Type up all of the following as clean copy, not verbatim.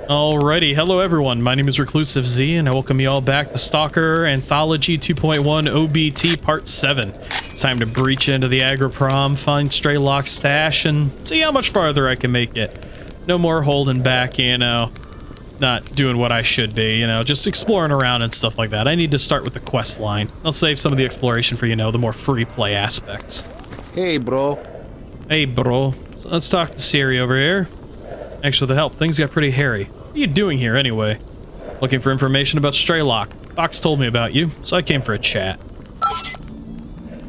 Alrighty, hello everyone, my name is ReclusiveZ and I welcome you all back to Stalker Anthology 2.1 OBT Part 7. It's time to breach into the Agroprom, find Strelok's stash, and see how much farther I can make it. No more holding back, you know, not doing what I should be, you know, just exploring around and stuff like that. I need to start with the quest line. I'll save some of the exploration for, you know, the more free play aspects. Hey, bro. Hey, bro. So let's talk to Siri over here. Thanks for the help. Things got pretty hairy. What are you doing here anyway? Looking for information about Strelok. Fox told me about you, so I came for a chat.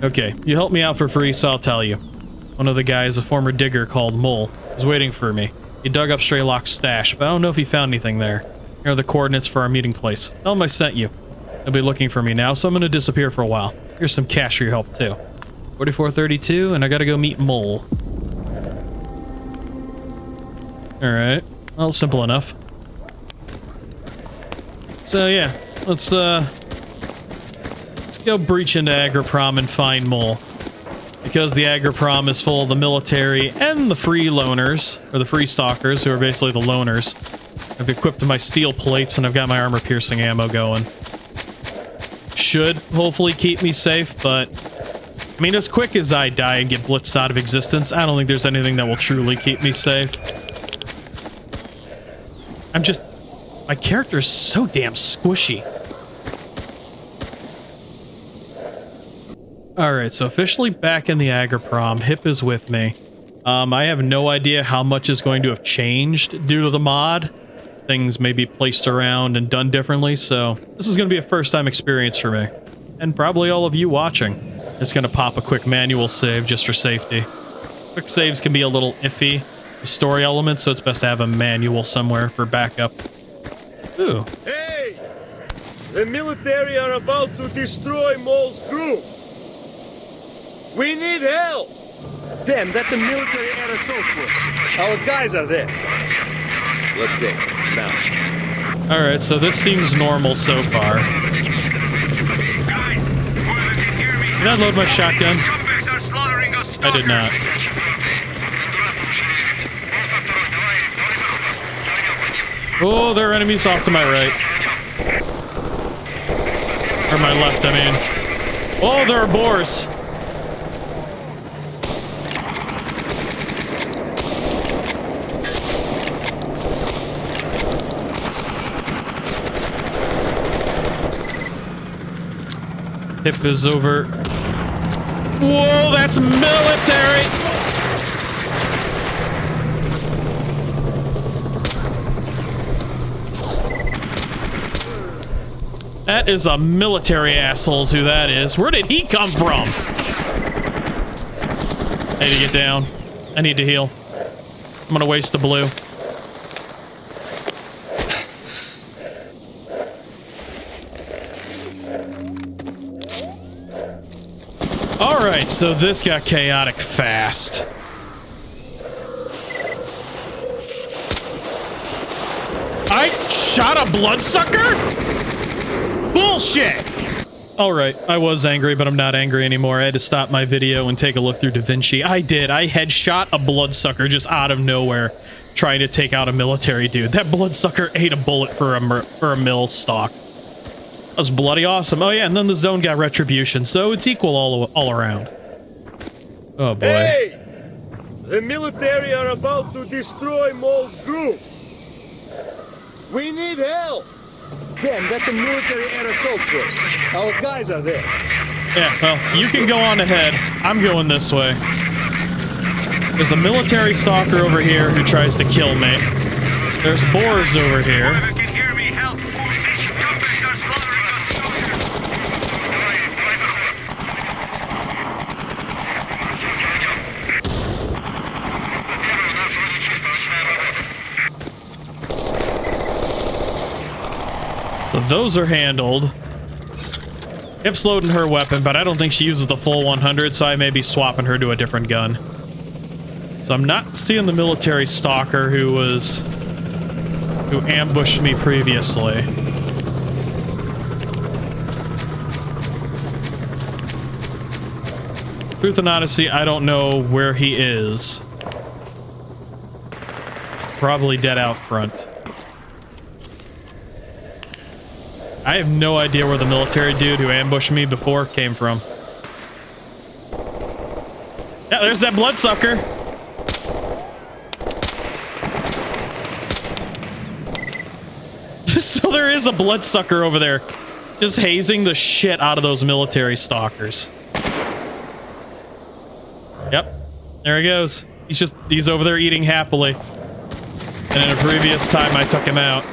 Okay, you helped me out for free, so I'll tell you. One of the guys, a former digger called Mole, was waiting for me. He dug up Strelok's stash, but I don't know if he found anything there. Here are the coordinates for our meeting place. Tell him I sent you. He'll be looking for me now, so I'm gonna disappear for a while. Here's some cash for your help too. 4432, and I gotta go meet Mole. Alright, well, simple enough. So yeah, let's go breach into Agroprom and find Mole. Because the Agroprom is full of the military and the free loners, or the free stalkers, who are basically the loners. I've equipped my steel plates and I've got my armor-piercing ammo going. Should hopefully keep me safe, but I mean, as quick as I die and get blitzed out of existence, I don't think there's anything that will truly keep me safe. My character's so damn squishy. Alright, so officially back in the Agroprom. Hip is with me. I have no idea how much is going to have changed due to the mod. Things may be placed around and done differently, so this is going to be a first-time experience for me. And probably all of you watching. Just going to pop a quick manual save just for safety. Quick saves can be a little iffy. The story element, so it's best to have a manual somewhere for backup. Ooh. Hey! The military are about to destroy Mole's group! We need help! Damn, that's a military air assault force. Our guys are there. Let's go, now. Alright, so this seems normal so far. Did I load my shotgun? I did not. Oh, there are enemies off to my right. Or my left, I mean. Oh, there are boars. Hip is over. Whoa, that's military! That is a military asshole's who that is. Where did he come from? I need to get down. I need to heal. I'm gonna waste the blue. Alright, so this got chaotic fast. I shot a bloodsucker? Bullshit! Alright, I was angry, but I'm not angry anymore. I had to stop my video and take a look through DaVinci. I did. I headshot a bloodsucker just out of nowhere, trying to take out a military dude. That bloodsucker ate a bullet for a mill stock. That was bloody awesome. Oh yeah, and then the zone got retribution, so it's equal all around. Oh boy. Hey! The military are about to destroy Mole's group! We need help! Damn, that's a military air assault force. Our guys are there. Yeah, well, you can go on ahead. I'm going this way. There's a military stalker over here who tries to kill me. There's boars over here. So those are handled. Hip's loading her weapon, but I don't think she uses the full 100, so I may be swapping her to a different gun. So I'm not seeing the military stalker who ambushed me previously. Truth and honesty, I don't know where he is. Probably dead out front. I have no idea where the military dude who ambushed me before came from. Yeah, there's that bloodsucker. So there is a bloodsucker over there, just hazing the shit out of those military stalkers. Yep, there he goes. He's over there eating happily. And in a previous time, I took him out.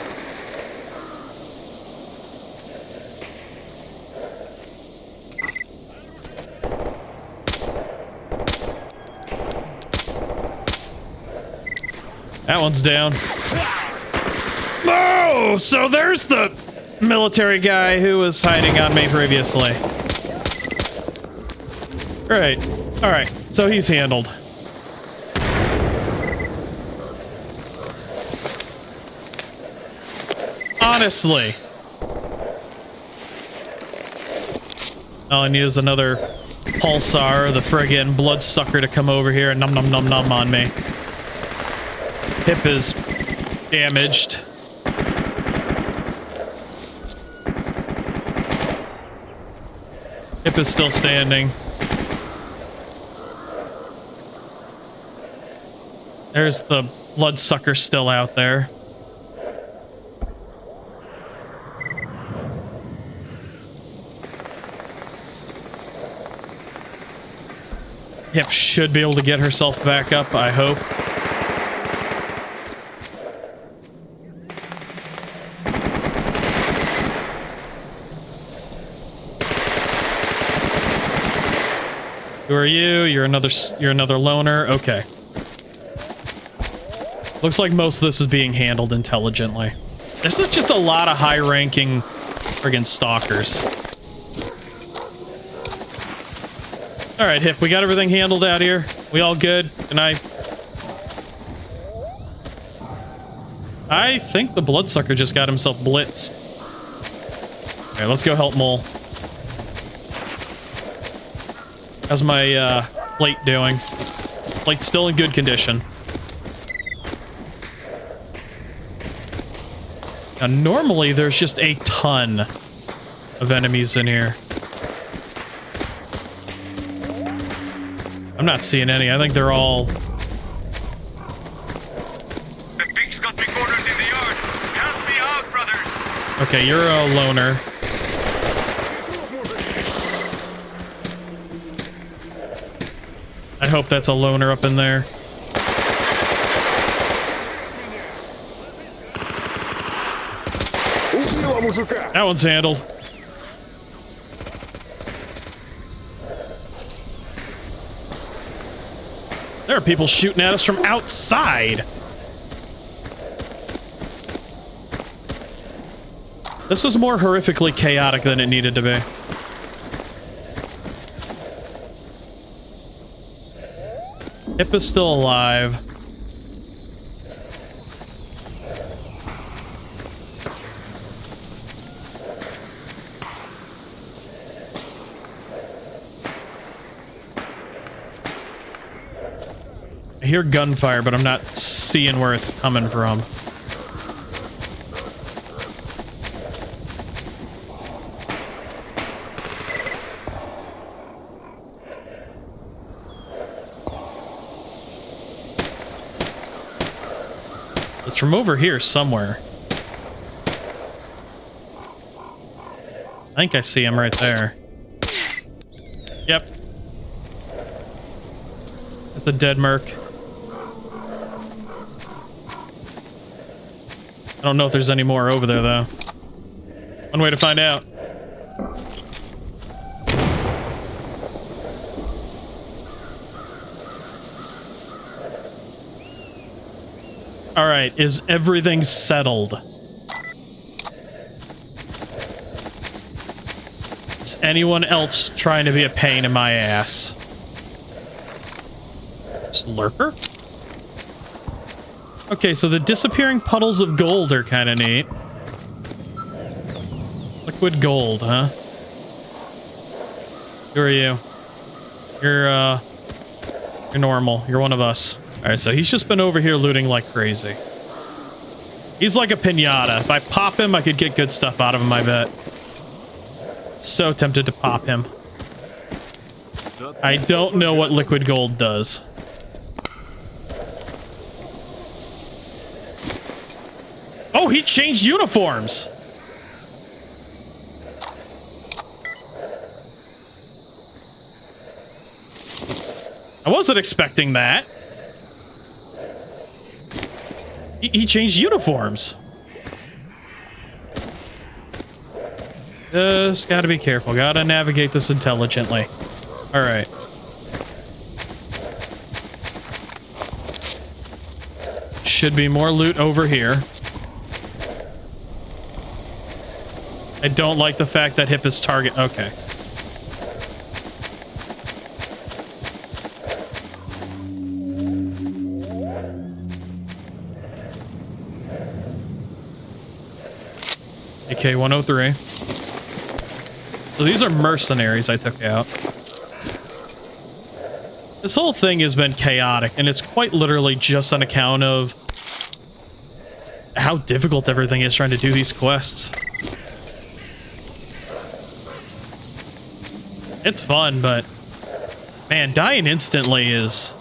That one's down. Oh, so there's the military guy who was hiding on me previously. Right. All right. So he's handled. Honestly. All I need is another pulsar, the friggin' bloodsucker to come over here and num num num num on me. Hip is damaged. Hip is still standing. There's the bloodsucker still out there. Hip should be able to get herself back up, I hope. Who are you? You're another loner. Okay. Looks like most of this is being handled intelligently. This is just a lot of high-ranking friggin' stalkers. All right, Hip, we got everything handled out here. We all good? And I think the bloodsucker just got himself blitzed. All right, let's go help Mole. How's my plate doing? Plate's still in good condition. Now, normally there's just a ton of enemies in here. I'm not seeing any. I think they're all... The pig's got me cornered in the yard. Help me out, brothers. Okay, you're a loner. I hope that's a loner up in there. That one's handled. There are people shooting at us from outside. This was more horrifically chaotic than it needed to be. Hip is still alive. I hear gunfire, but I'm not seeing where it's coming from. It's from over here somewhere. I think I see him right there. Yep. That's a dead merc. I don't know if there's any more over there, though. One way to find out. All right, is everything settled? Is anyone else trying to be a pain in my ass? Lurker? Okay, so the disappearing puddles of gold are kind of neat. Liquid gold, huh? Who are you? You're normal. You're one of us. All right, so he's just been over here looting like crazy. He's like a piñata. If I pop him, I could get good stuff out of him, I bet. So tempted to pop him. I don't know what liquid gold does. Oh, he changed uniforms. I wasn't expecting that. He changed uniforms. Just gotta be careful. Gotta navigate this intelligently. All right. Should be more loot over here. I don't like the fact that hip is target. Okay. AK-103. So these are mercenaries I took out. This whole thing has been chaotic, and it's quite literally just on account of how difficult everything is trying to do these quests. It's fun, but man, dying instantly is...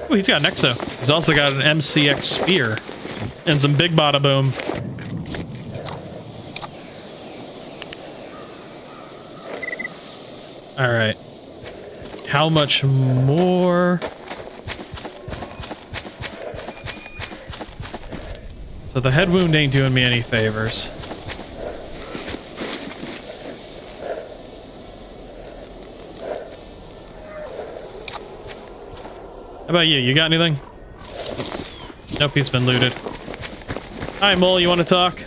Oh, he's got an exo. He's also got an MCX spear and some big bada boom. All right. How much more? So the head wound ain't doing me any favors. How about you? You got anything? Nope, he's been looted. Hi, Mole, you want to talk?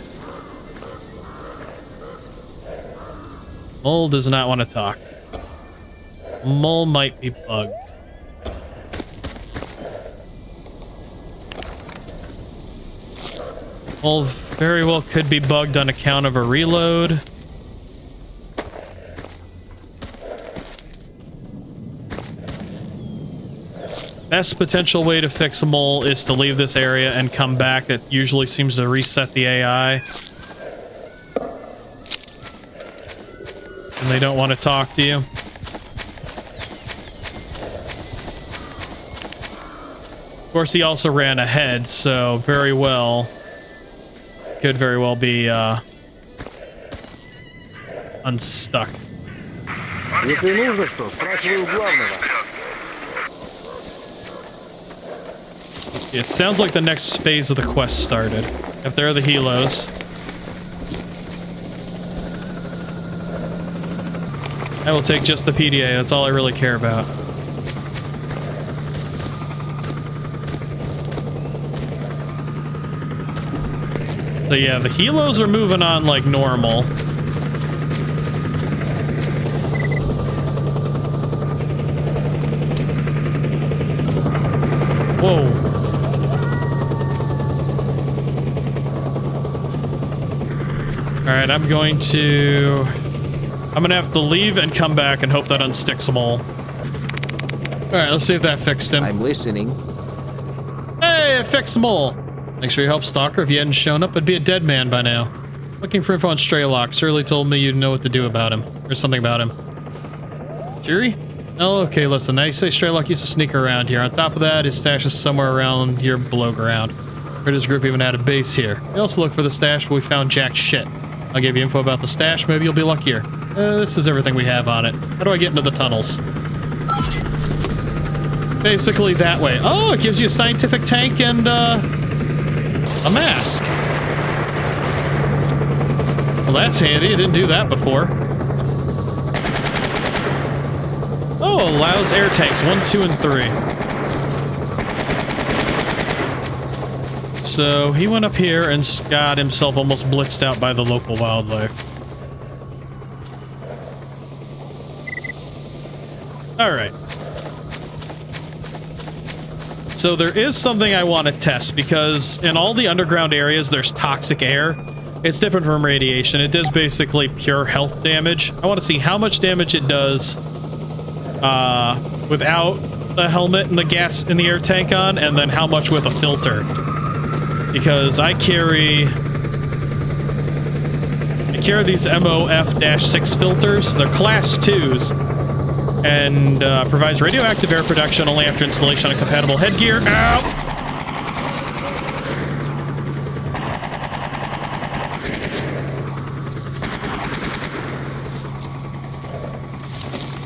Mole does not want to talk. Mole might be bugged. Mole very well could be bugged on account of a reload. Best potential way to fix a mole is to leave this area and come back. It usually seems to reset the AI. And they don't want to talk to you. Of course, he also ran ahead, so very well could very well be unstuck. It sounds like the next phase of the quest started. If there are the helos. I will take just the PDA, that's all I really care about. So yeah, the helos are moving on like normal. Whoa. Alright, I'm gonna have to leave and come back and hope that unsticks them all. Alright, let's see if that fixed him. I'm listening. Hey, it fixed them all. Thanks for your help, Stalker. If you hadn't shown up, I'd be a dead man by now. Looking for info on Strelok. Shirley told me you'd know what to do about him. Or something about him. Jury? Oh, okay, listen. Now you say Strelok used to sneak around here. On top of that, his stash is somewhere around here below ground. Heard his group even had a base here. We also looked for the stash, but we found jack shit. I'll give you info about the stash. Maybe you'll be luckier. This is everything we have on it. How do I get into the tunnels? Basically that way. Oh, it gives you a scientific tank and, a mask. Well, that's handy. I didn't do that before. Oh, allows air tanks 1, 2, and 3. So he went up here and got himself almost blitzed out by the local wildlife. All right. So there is something I want to test because in all the underground areas, there's toxic air. It's different from radiation. It does basically pure health damage. I want to see how much damage it does without the helmet and the gas in the air tank on, and then how much with a filter. because I carry these MOF-6 filters. They're class 2s and provides radioactive air protection only after installation on compatible headgear. Ow!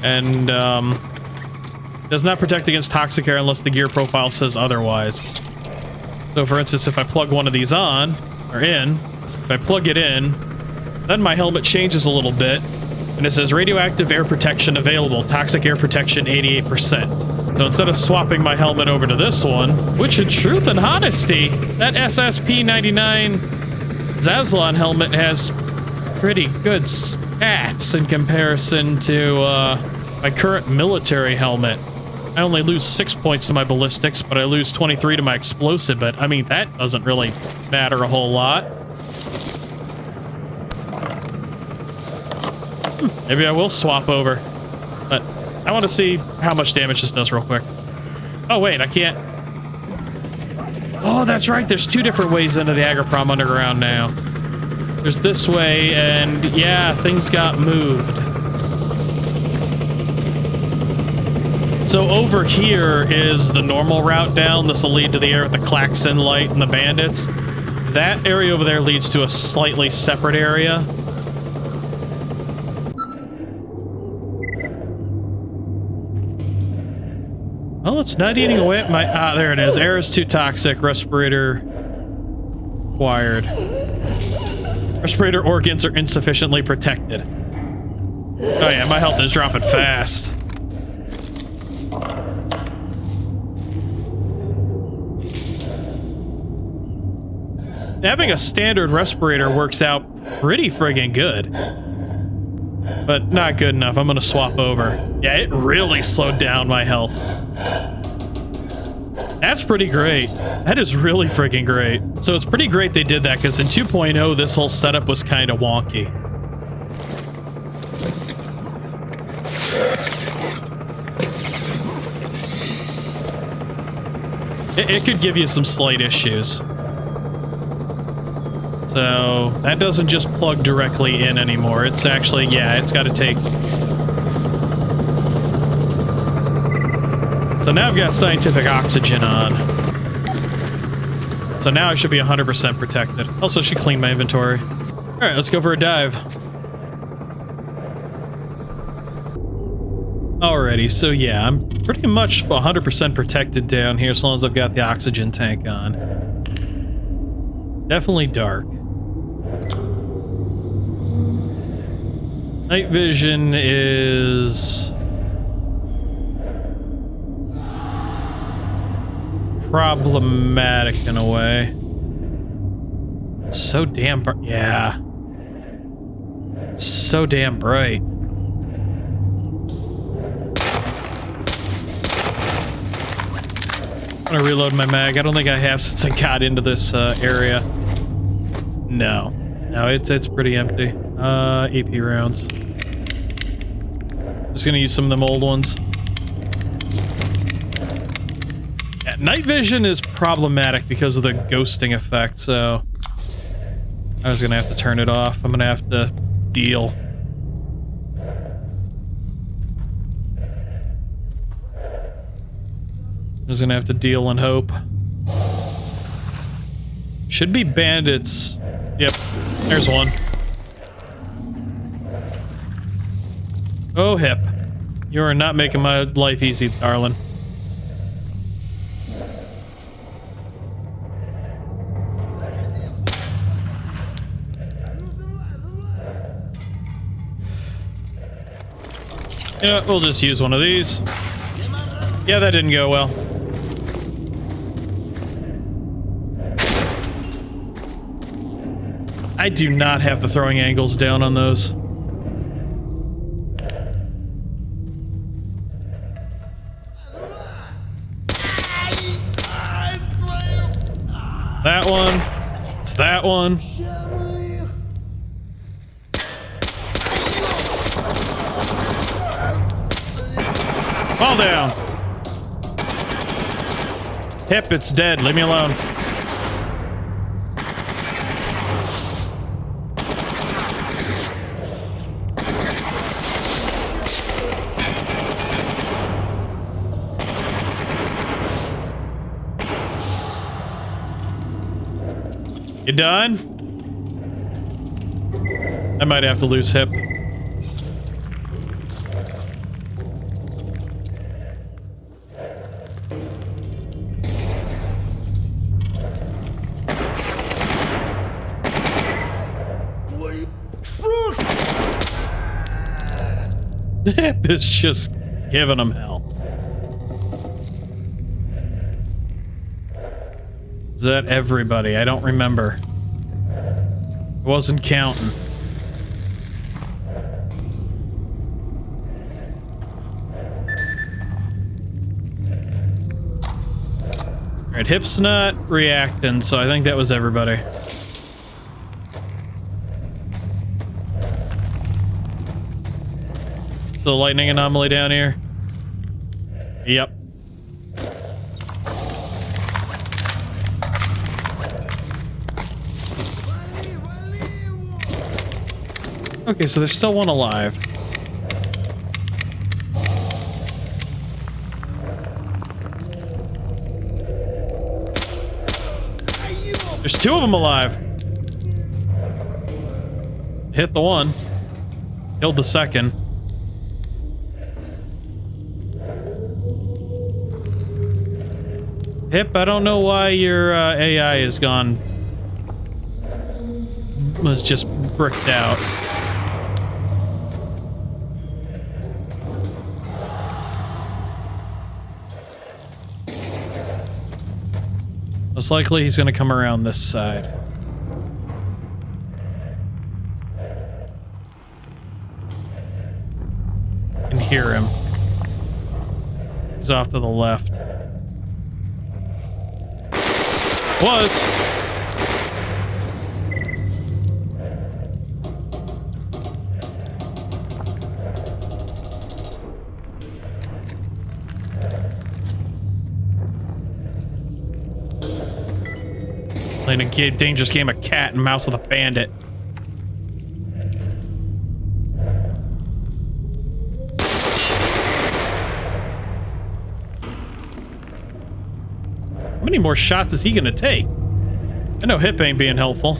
And does not protect against toxic air unless the gear profile says otherwise. So for instance, if I plug one of these on, or in, if I plug it in, then my helmet changes a little bit, and it says radioactive air protection available, toxic air protection 88%. So instead of swapping my helmet over to this one, which in truth and honesty, that SSP-99 Zaslon helmet has pretty good stats in comparison to my current military helmet. I only lose 6 points to my ballistics, but I lose 23 to my explosive, but I mean, that doesn't really matter a whole lot. Maybe I will swap over, but I want to see how much damage this does real quick. Oh wait, I can't. Oh, that's right, there's 2 different ways into the Agroprom Underground now. There's this way, and yeah, things got moved. So over here is the normal route down. This will lead to the area with the klaxon light and the bandits. That area over there leads to a slightly separate area. Oh, it's not eating away at my... Ah, there it is. Air is too toxic. Respirator acquired. Respirator organs are insufficiently protected. Oh yeah, my health is dropping fast. Having a standard respirator works out pretty friggin' good. But not good enough. I'm gonna swap over. Yeah, it really slowed down my health. That's pretty great. That is really friggin' great. So it's pretty great they did that, because in 2.0, this whole setup was kind of wonky. It could give you some slight issues. So that doesn't just plug directly in anymore. It's actually, yeah, it's got to take... So now I've got scientific oxygen on. So now I should be 100% protected. Also, should clean my inventory. All right, let's go for a dive. Alrighty, so yeah, I'm pretty much 100% protected down here as long as I've got the oxygen tank on. Definitely dark. Night vision is problematic in a way. So damn bright. Yeah. So damn bright. I'm gonna reload my mag. I don't think I have since I got into this area. No, it's pretty empty. AP rounds. Just gonna use some of them old ones. Yeah, night vision is problematic because of the ghosting effect, so I was gonna have to turn it off. I'm gonna have to deal. I was gonna have to deal and hope. Should be bandits. Yep, there's one. Oh, hip. You are not making my life easy, darling. Yeah, we'll just use one of these. Yeah, that didn't go well. I do not have the throwing angles down on those. That one. It's that one. Fall down. Hip, it's dead. Leave me alone. You done? I might have to lose hip. Hip is just giving him hell. Is that everybody? I don't remember. I wasn't counting. Alright, Hip's not reacting, so I think that was everybody. Is the lightning anomaly down here? Yep. Okay, so there's still one alive. There's two of them alive. Hit the one. Killed the second. Hip, I don't know why your AI is gone. Was just bricked out. Most likely he's gonna come around this side. I can hear him. He's off to the left. Was. Playing a dangerous game of cat and mouse with a bandit. How many more shots is he gonna take? I know Hip ain't being helpful.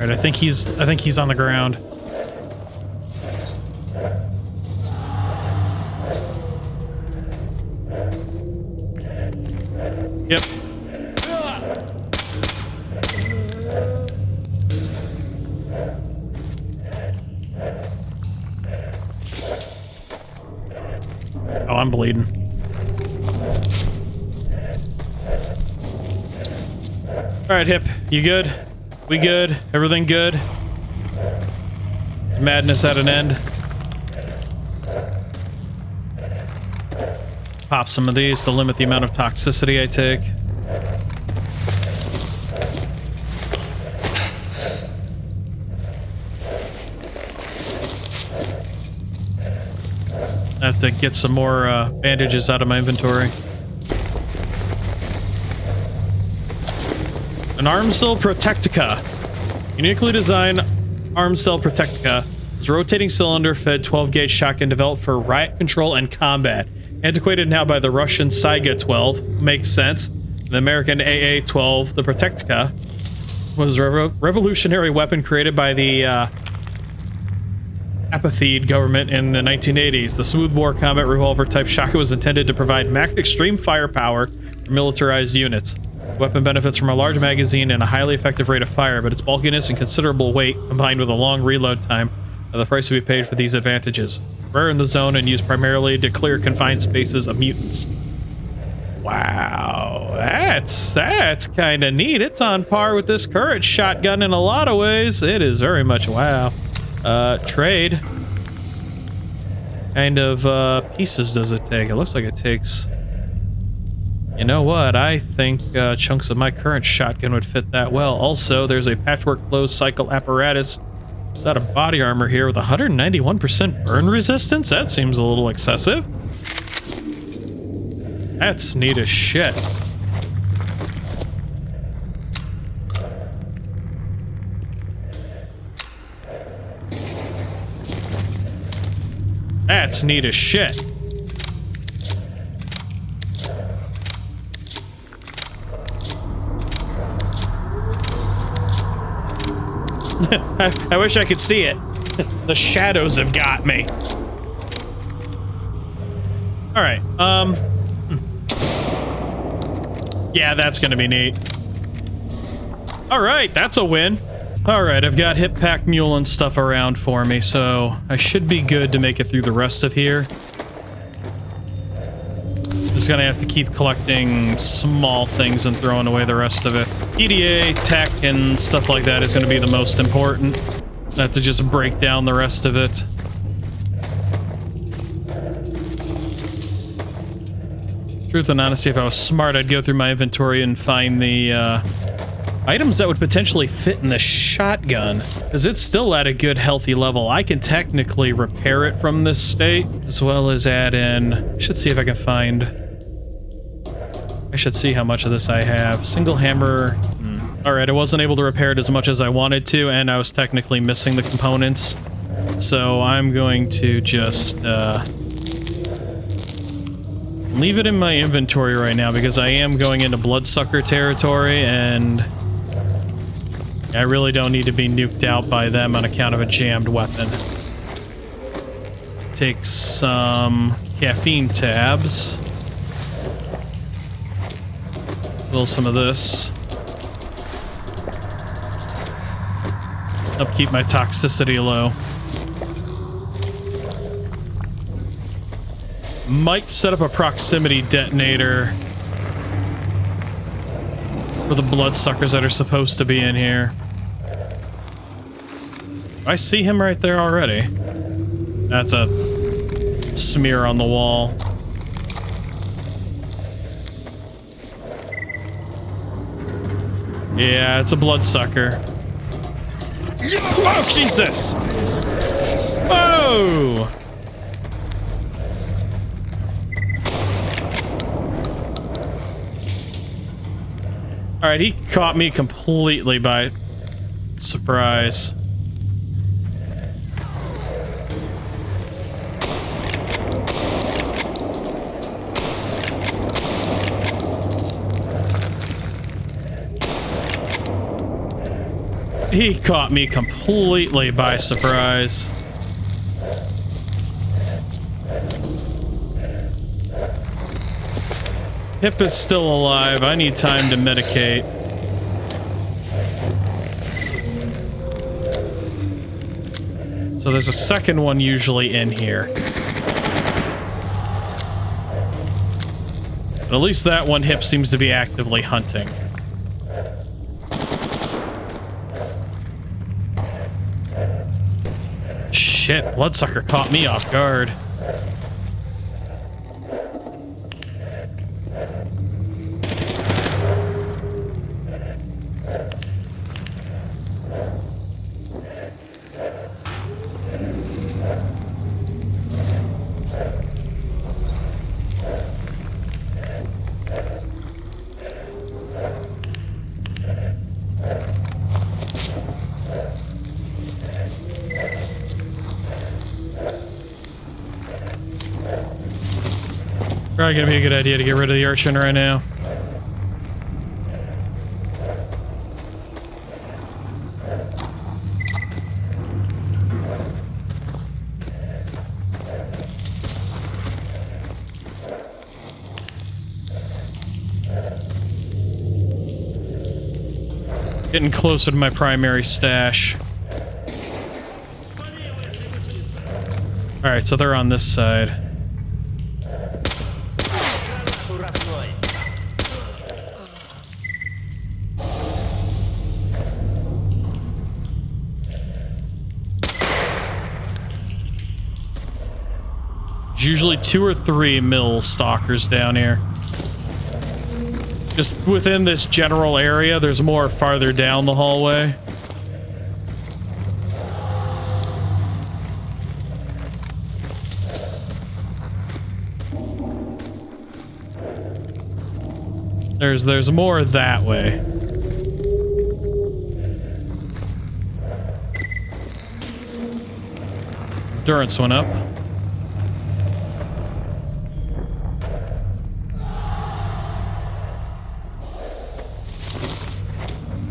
Alright, I think he's on the ground. Yep. Oh, I'm bleeding. Alright, Hip, you good? We good? Everything good? Is madness at an end? Pop some of these to limit the amount of toxicity I take. I have to get some more bandages out of my inventory. An arm cell protectica. Uniquely designed arm cell protectica is a rotating cylinder fed 12-gauge shotgun developed for riot control and combat. Antiquated now by the Russian Saiga 12. Makes sense. The American AA-12, the Protectica, was a revolutionary weapon created by the Apathied government in the 1980s. The smoothbore combat revolver type shotgun was intended to provide max extreme firepower for militarized units. The weapon benefits from a large magazine and a highly effective rate of fire, but its bulkiness and considerable weight, combined with a long reload time, are the price to be paid for these advantages. Rare in the zone and used primarily to clear confined spaces of mutants. Wow, that's kind of neat. It's on par with this current shotgun in a lot of ways. It is very much wow. Trade. Kind of pieces does it take? It looks like it takes... You know what? I think chunks of my current shotgun would fit that well. Also, there's a patchwork closed cycle apparatus. It's out of body armor here with 191% burn resistance. That seems a little excessive. That's neat as shit. That's neat as shit. I wish I could see it. The shadows have got me. All right. Yeah, that's gonna be neat. All right, that's a win. All right, I've got hip pack mule and stuff around for me, so I should be good to make it through the rest of here. Just gonna have to keep collecting small things and throwing away the rest of it. EDA, tech, and stuff like that is gonna be the most important. I have to just break down the rest of it. Truth and honesty, if I was smart, I'd go through my inventory and find the items that would potentially fit in the shotgun, because it's still at a good healthy level. I can technically repair it from this state, as well as add in, I should see if I can find, I should see how much of this I have. Single hammer. All right, I wasn't able to repair it as much as I wanted to, and I was technically missing the components. So I'm going to just leave it in my inventory right now, because I am going into bloodsucker territory, and I really don't need to be nuked out by them on account of a jammed weapon. Take some caffeine tabs. Fill some of this. Upkeep my toxicity low. Might set up a proximity detonator for the bloodsuckers that are supposed to be in here. I see him right there already. That's a smear on the wall. Yeah, it's a bloodsucker. Oh, Jesus! Oh! Alright, he caught me completely by surprise. He caught me completely by surprise. Hip is still alive. I need time to medicate. So there's a second one usually in here. But at least that one Hip seems to be actively hunting. Shit, bloodsucker caught me off guard. Probably gonna be a good idea to get rid of the urchin right now. Getting closer to my primary stash. Alright, so they're on this side. Usually 2 or 3 mill stalkers down here. Just within this general area, there's more farther down the hallway. There's more that way. Endurance went up.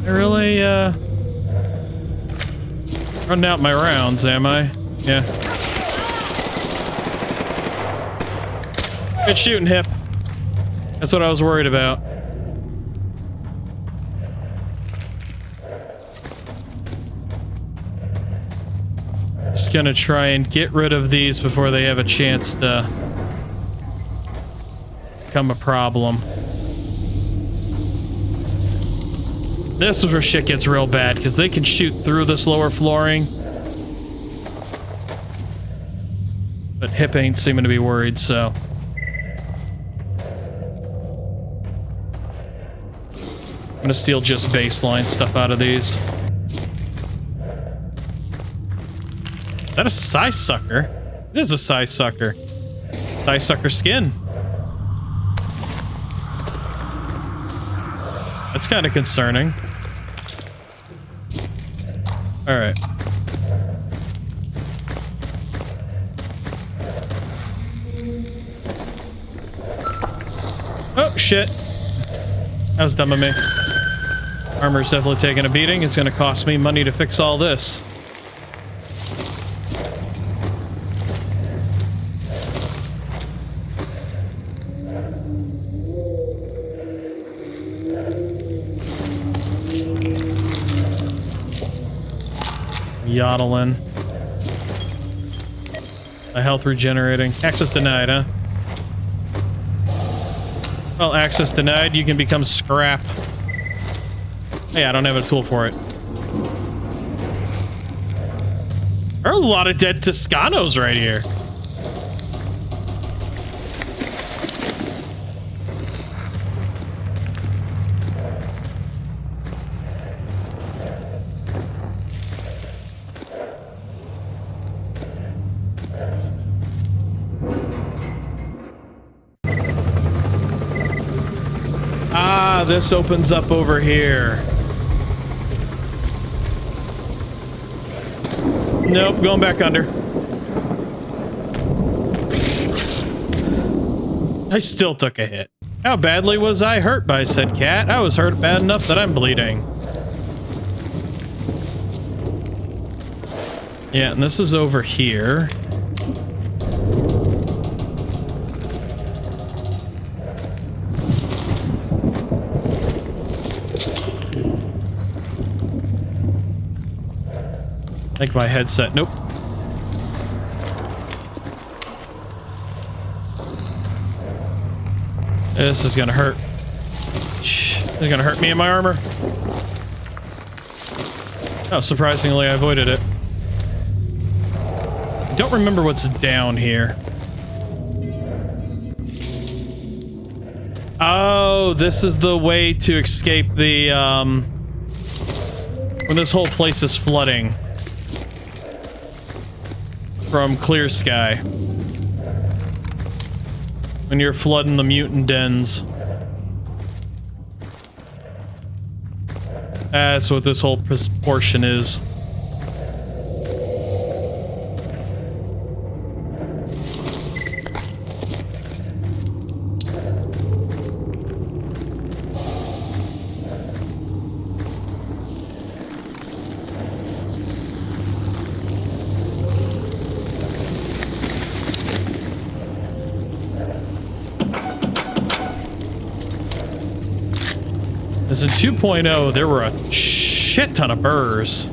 I really, running out my rounds, am I? Yeah. Good shooting, Hip. That's what I was worried about. Just gonna try and get rid of these before they have a chance to become a problem. This is where shit gets real bad, because they can shoot through this lower flooring. But Hip ain't seeming to be worried, so... I'm gonna steal just baseline stuff out of these. Is that a size sucker? It is a size sucker. Size sucker skin. That's kind of concerning. All right. Oh, shit. That was dumb of me. Armor's definitely taking a beating. It's gonna cost me money to fix all this. Yodeling. My health regenerating. Access denied, huh? Well, access denied. You can become scrap. Hey, I don't have a tool for it. There are a lot of dead Toscanos right here. Ah, this opens up over here. Nope, going back under. I still took a hit. How badly was I hurt by said cat? I was hurt bad enough that I'm bleeding. Yeah, and this is over here. I think my headset, nope. This is gonna hurt. Shh, this is gonna hurt me in my armor. Oh, surprisingly, I avoided it. I don't remember what's down here. Oh, this is the way to escape the, when this whole place is flooding. From clear sky. When you're flooding the mutant dens. That's what this whole portion is. As in 2.0, there were a shit ton of burrs.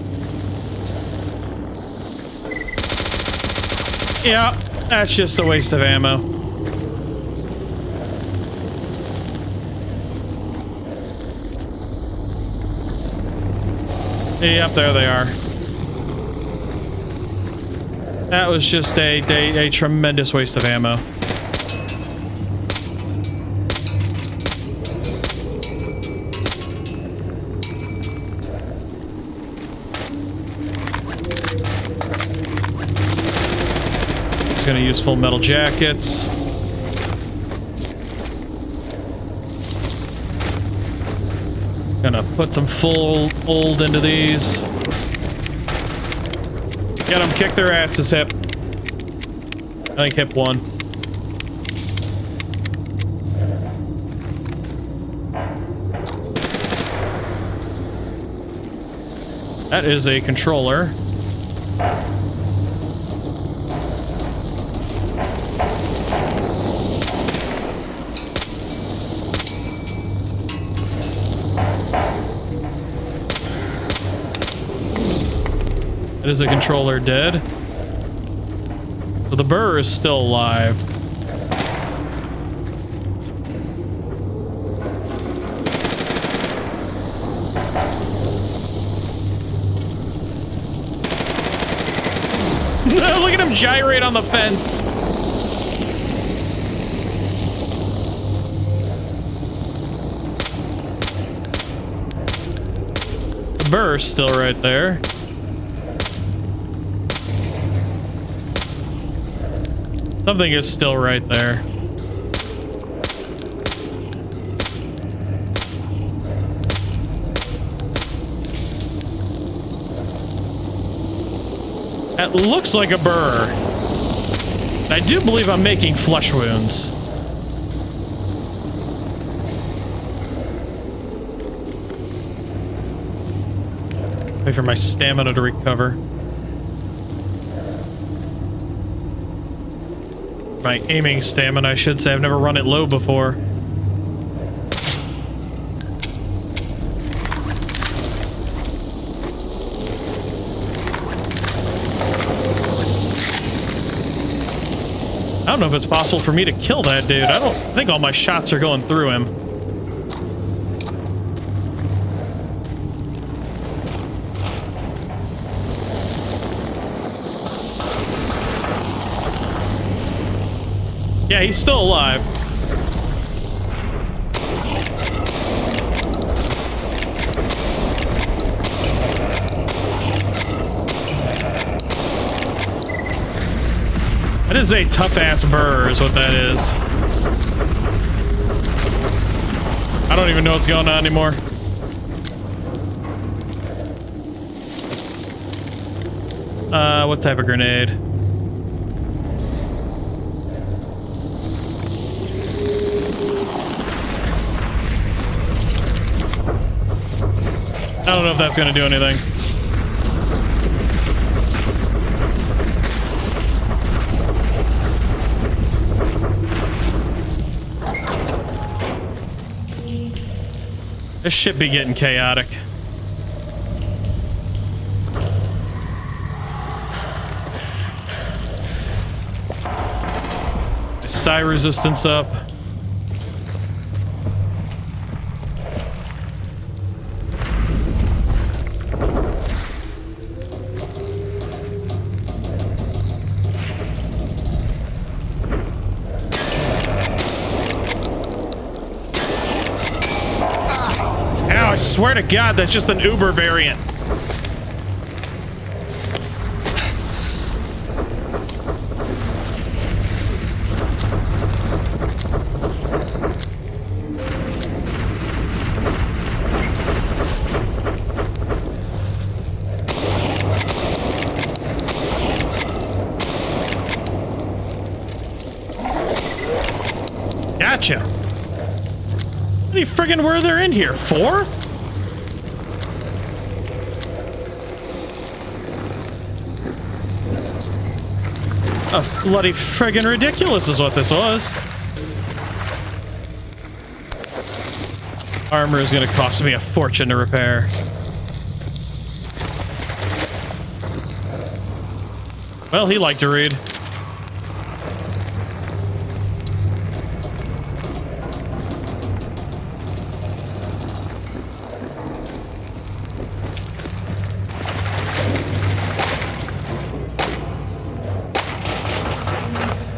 Yeah, that's just a waste of ammo. Yep, there they are. That was just a tremendous waste of ammo. Gonna use full metal jackets. Gonna put some full old into these. Get them, kick their asses, Hip. I think Hip won. That is a controller. That is a controller dead. So the burr is still alive. Look at him gyrate on the fence. The burr's still right there. Something is still right there. That looks like a burr. I do believe I'm making flesh wounds. Wait for my stamina to recover. My aiming stamina, I should say. I've never run it low before. I don't know if it's possible for me to kill that dude. I don't think all my shots are going through him. Yeah, he's still alive. That is a tough-ass burr is what that is. I don't even know what's going on anymore. What type of grenade? I don't know if that's gonna do anything. This shit be getting chaotic. Psi resistance up. I swear to God, that's just an Uber variant. Gotcha. How many friggin' were there in here? 4? Oh, bloody friggin' ridiculous is what this was. Armor is gonna cost me a fortune to repair. Well, he liked to read.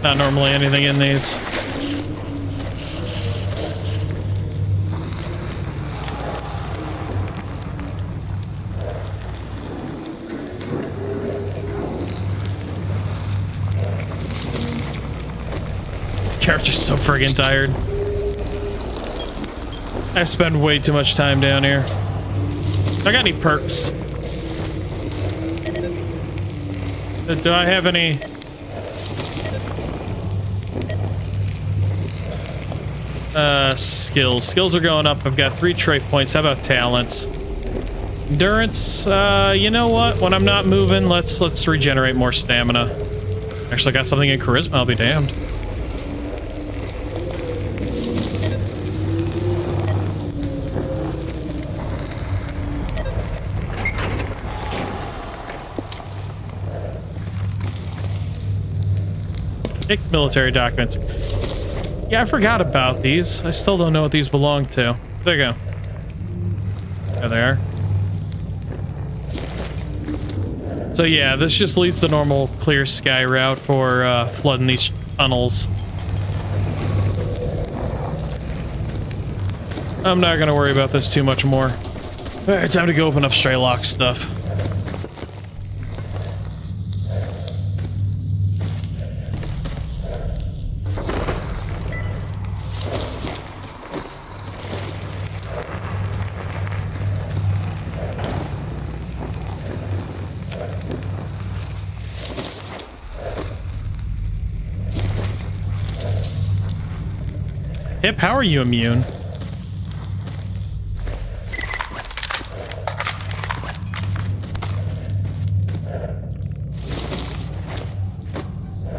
Not normally anything in these. Character's so friggin' tired. I spend way too much time down here. Do I got any perks? Do I have any? Skills. Skills are going up. I've got 3 trait points. How about talents? Endurance, you know what? When I'm not moving, let's regenerate more stamina. Actually, got something in charisma, I'll be damned. Take military documents. Yeah, I forgot about these. I still don't know what these belong to. There you go. There they are. So yeah, this just leads the normal clear sky route for flooding these tunnels. I'm not gonna worry about this too much more. Alright, time to go open up Strelok stuff. Hip, how are you immune?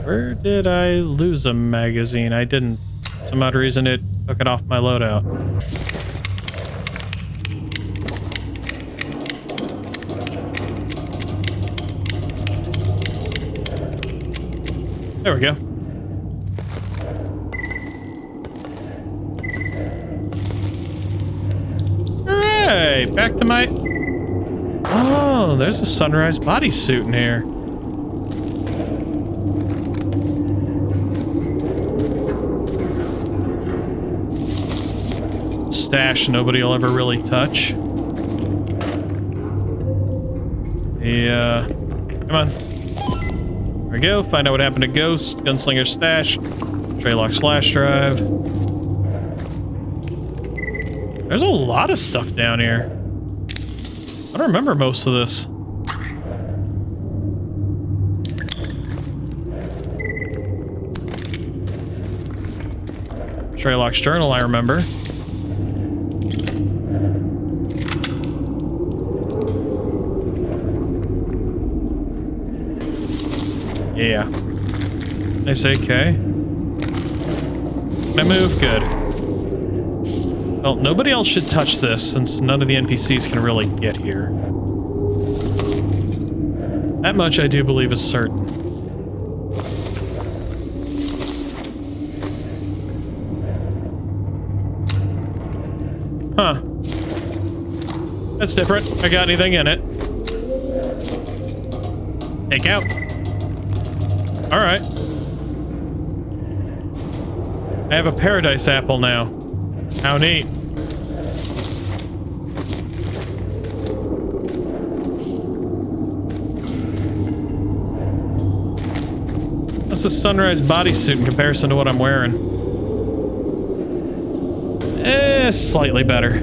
Where did I lose a magazine? I didn't. For some odd reason it took it off my loadout. There we go. Alright, back to my... Oh, there's a sunrise bodysuit in here. Stash nobody will ever really touch. Come on. There we go. Find out what happened to Ghost, Gunslinger stash, Strelok's flash drive. There's a lot of stuff down here. I don't remember most of this. Strelok's journal, I remember. Yeah. Nice AK. Can I move? Good. Well, nobody else should touch this since none of the NPCs can really get here. That much I do believe is certain. Huh. That's different. I got anything in it? Take out. All right. I have a paradise apple now. How neat. That's a sunrise bodysuit in comparison to what I'm wearing. Slightly better.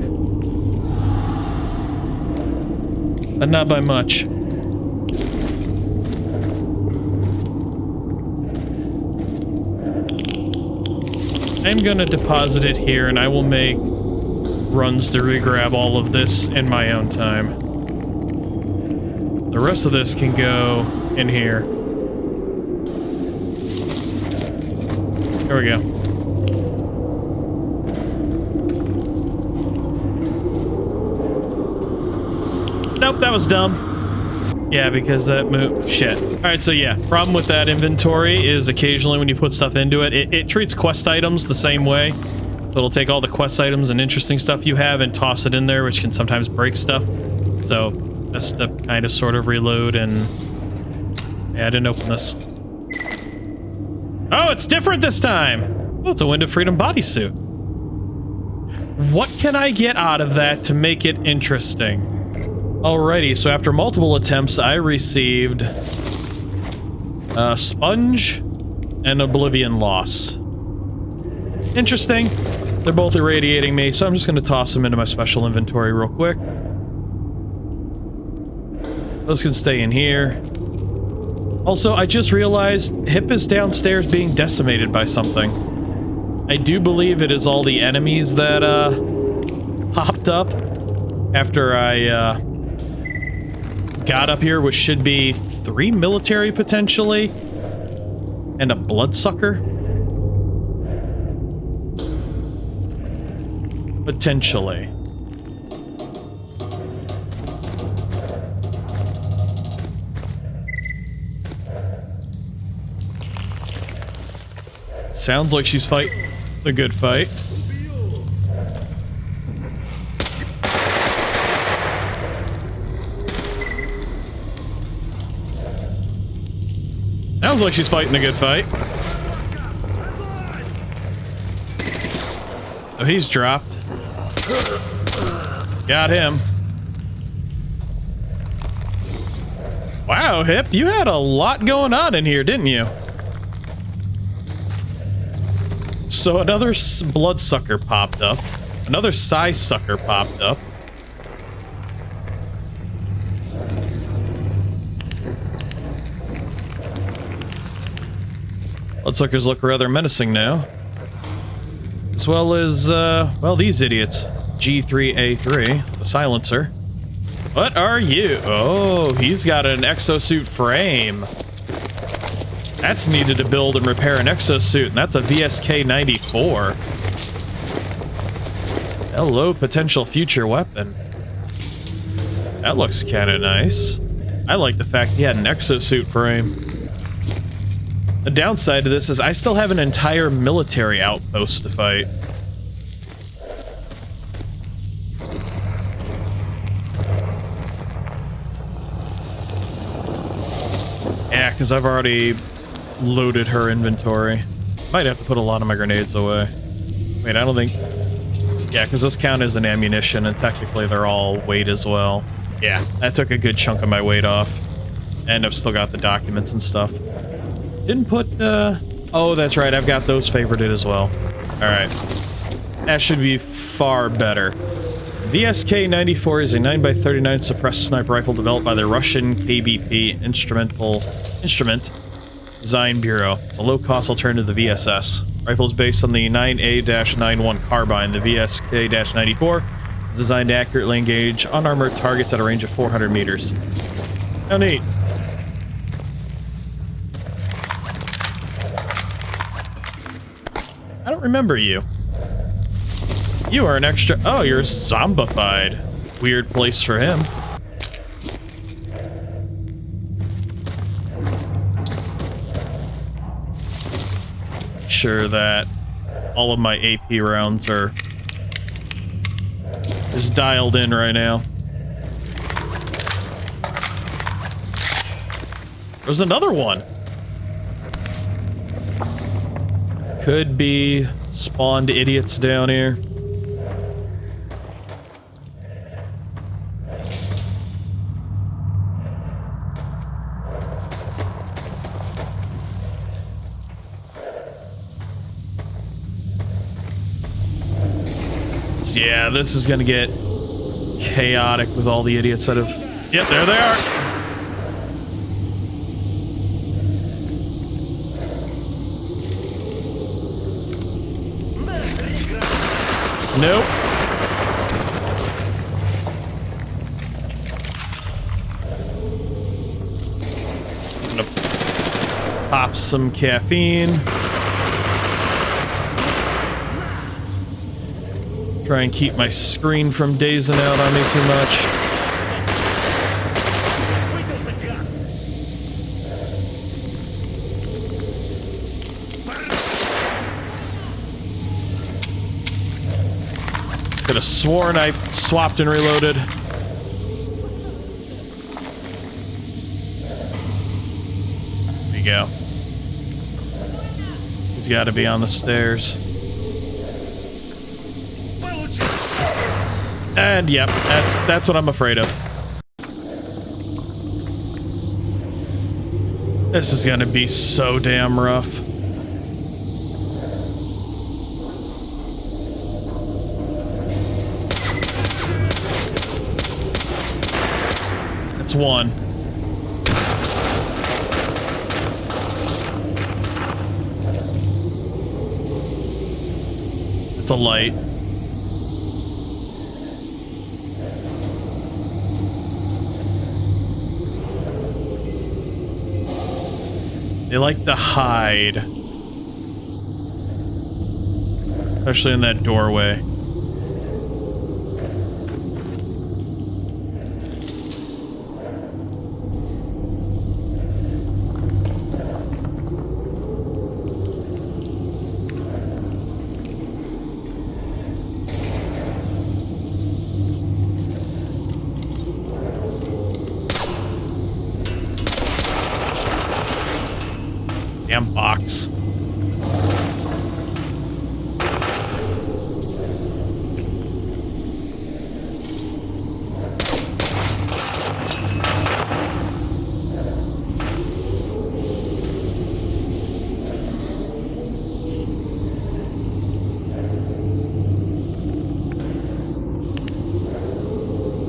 But not by much. I'm gonna deposit it here, and I will make runs to re-grab all of this in my own time. The rest of this can go in here. There we go. Nope, that was dumb. Yeah, because that move... Shit. Alright, so yeah. Problem with that inventory is occasionally when you put stuff into it, it treats quest items the same way. So it'll take all the quest items and interesting stuff you have and toss it in there, which can sometimes break stuff. So, that's the kind of sort of reload and... Yeah, I didn't open this. Oh, it's different this time! Oh, it's a Wind of Freedom bodysuit. What can I get out of that to make it interesting? Alrighty, so after multiple attempts, I received a Sponge and Oblivion Loss. Interesting. They're both irradiating me, so I'm just going to toss them into my special inventory real quick. Those can stay in here. Also, I just realized Hip is downstairs being decimated by something. I do believe it is all the enemies that popped up after I got up here, which should be 3 military potentially, and a bloodsucker. Potentially. Sounds like she's fighting the good fight. Sounds like she's fighting the good fight. Oh, he's dropped. Got him. Wow, Hip, you had a lot going on in here, didn't you? So another bloodsucker popped up. Another size sucker popped up. Bloodsuckers look rather menacing now. As well as, well, these idiots. G3A3, the silencer. What are you? Oh, he's got an exosuit frame. That's needed to build and repair an exosuit, and that's a VSK-94. Hello, potential future weapon. That looks kind of nice. I like the fact he had an exosuit frame. The downside to this is I still have an entire military outpost to fight. Yeah, because I've already loaded her inventory. Might have to put a lot of my grenades away. Wait, I don't think... Yeah, because those count as an ammunition, and technically they're all weight as well. Yeah, that took a good chunk of my weight off. And I've still got the documents and stuff. Didn't put, Oh, that's right, I've got those favorited as well. Alright. That should be far better. The SK-94 is a 9x39 suppressed sniper rifle developed by the Russian KBP Instrument Design Bureau. It's a low-cost alternative to the VSS. Rifle is based on the 9A-91 carbine. The VSK-94 is designed to accurately engage unarmored targets at a range of 400 meters. How neat. I don't remember you. You are an extra... Oh, you're zombified. Weird place for him. Sure that all of my AP rounds are just dialed in right now. There's another one. Could be spawned idiots down here. Yeah, this is gonna get chaotic with all the idiots that have... Yep, there they are! Nope. I'm gonna pop some caffeine. Try and keep my screen from dazing out on me too much. Could have sworn I swapped and reloaded. There you go. He's got to be on the stairs. And yep, that's what I'm afraid of. This is gonna be so damn rough. That's one. It's a light. They like to hide. Especially in that doorway. Damn box.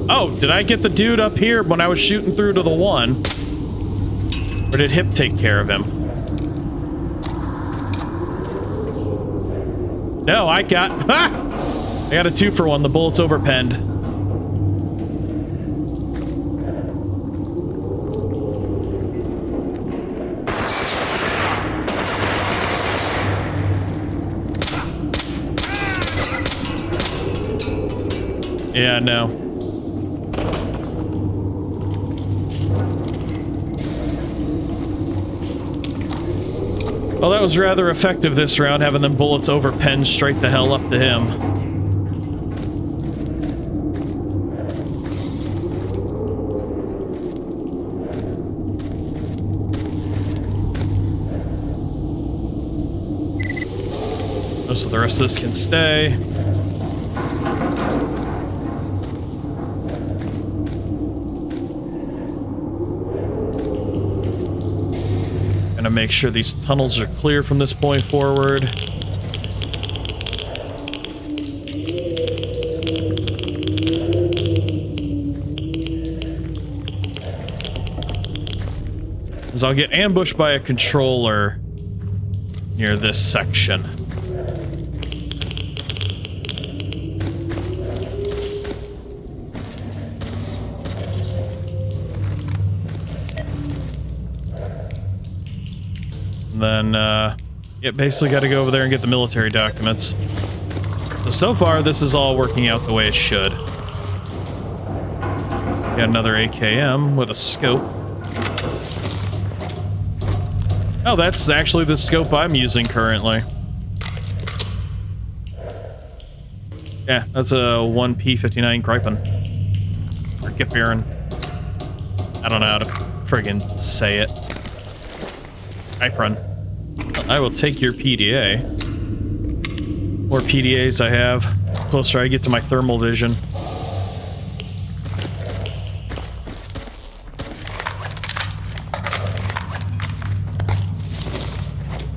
Oh, did I get the dude up here when I was shooting through to the one? Or did Hip take care of him? No, I got... Ha! I got a 2-for-1. The bullet's overpenned. Yeah, no. Well, that was rather effective this round, having them bullets overpenned straight the hell up to him. Most of the rest of this can stay. Gonna make sure these tunnels are clear from this point forward. As I'll get ambushed by a controller near this section. Then, yeah, basically got to go over there and get the military documents. So far, this is all working out the way it should. Got another AKM with a scope. Oh, that's actually the scope I'm using currently. Yeah, that's a 1P59 Gripen. Or Gipiran. I don't know how to friggin' say it. Gripen. I will take your PDA. More PDAs I have, the closer I get to my thermal vision.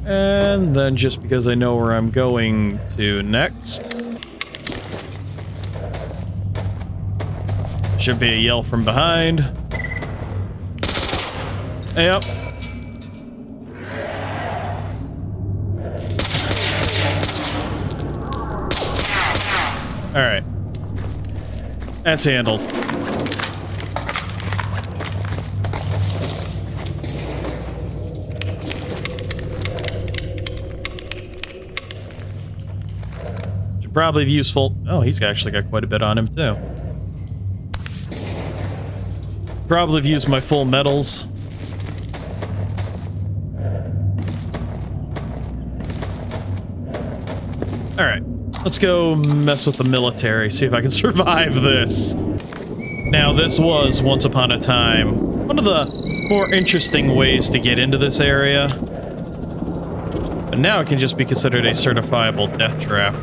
And then just because I know where I'm going to next. Should be a yell from behind. Yep. Alright. That's handled. Should probably be useful. Oh, he's actually got quite a bit on him, too. Probably have used my full medals. Alright. Let's go mess with the military, see if I can survive this. Now, this was, once upon a time, one of the more interesting ways to get into this area. But now it can just be considered a certifiable death trap.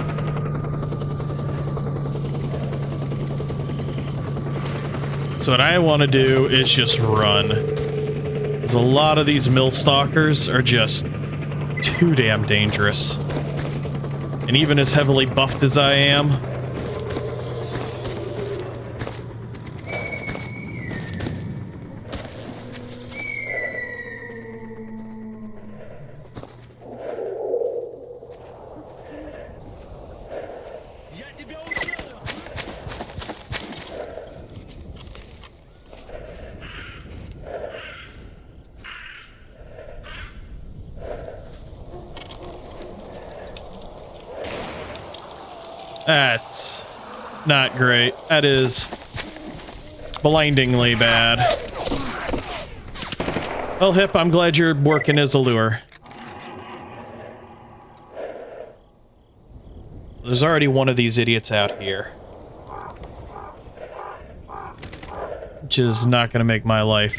So what I want to do is just run. Because a lot of these mill stalkers are just too damn dangerous. And even as heavily buffed as I am, That's not great. That is blindingly bad. Well, Hip, I'm glad you're working as a lure. There's already one of these idiots out here. Which is not going to make my life.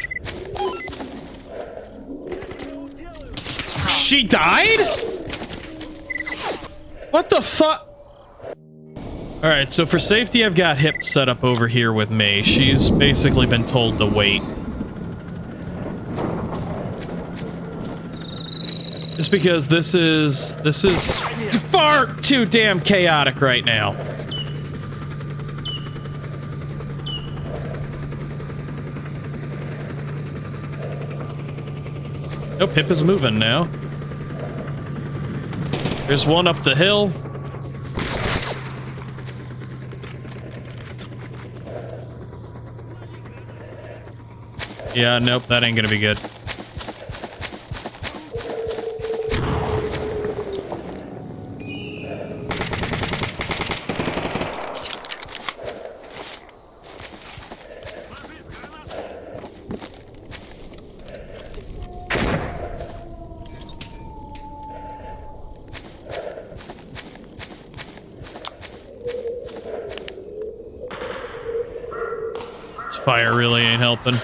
She died? What the fuck? Alright, so for safety, I've got Hip set up over here with me. She's basically been told to wait. Just because this is far too damn chaotic right now. Nope, Hip is moving now. There's one up the hill. Yeah, nope, that ain't gonna be good. This fire really ain't helping.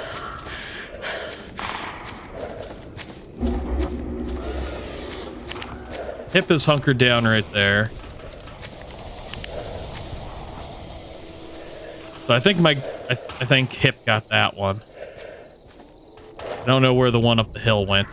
Hip is hunkered down right there. So I think I think Hip got that one. I don't know where the one up the hill went.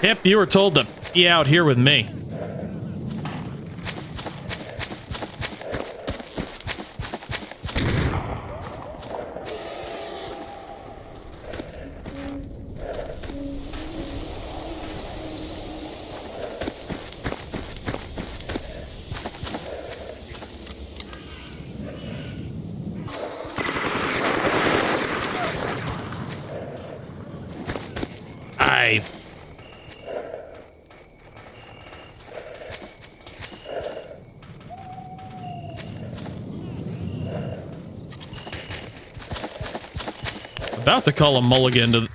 Hip, you were told to be out here with me. About to call a mulligan to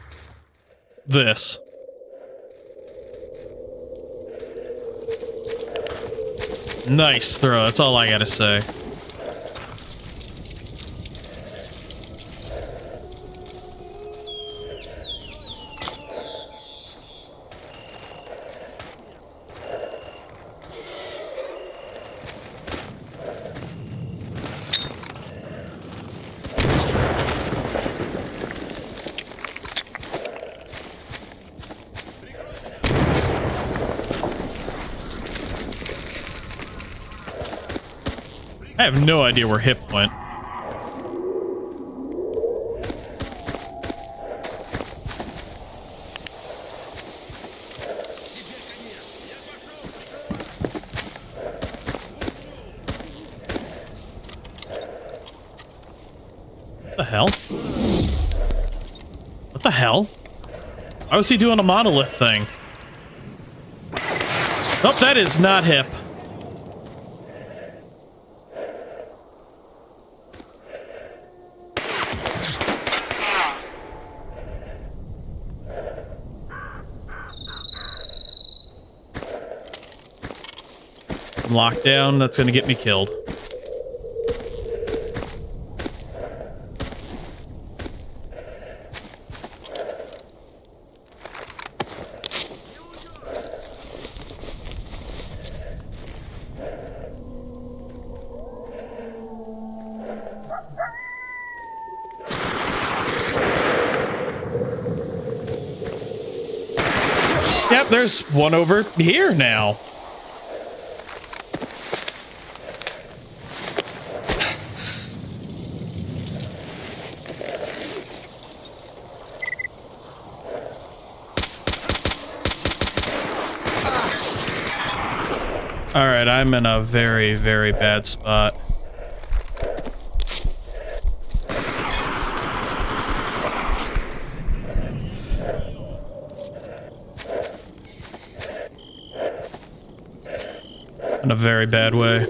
this. Nice throw, that's all I gotta say. I have no idea where Hip went. What the hell? What the hell? Why was he doing a monolith thing? Oh, that is not Hip. Locked down, that's gonna get me killed. Yep, there's one over here now. Alright, I'm in a very, very bad spot. In a very bad way.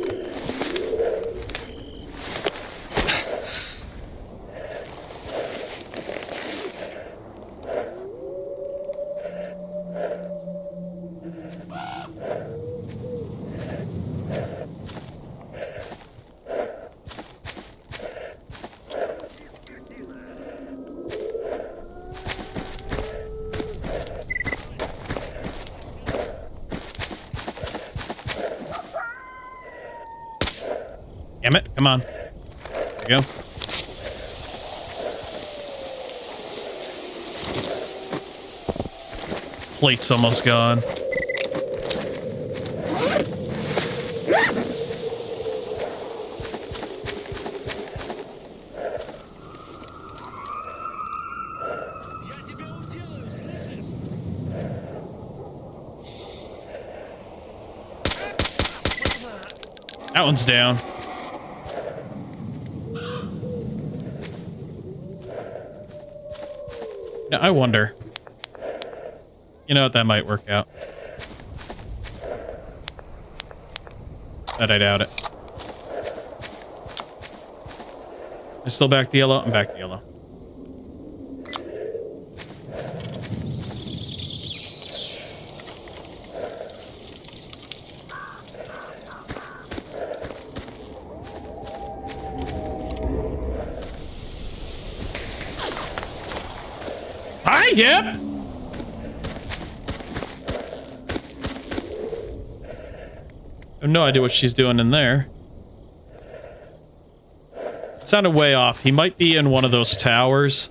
Damn it, come on. There we go. Plate's almost gone. That one's down. Now, I wonder. You know what? That might work out. But I doubt it. I'm still back to yellow. I'm back to yellow. Hi, yep. I have no idea what she's doing in there. It sounded way off. He might be in one of those towers.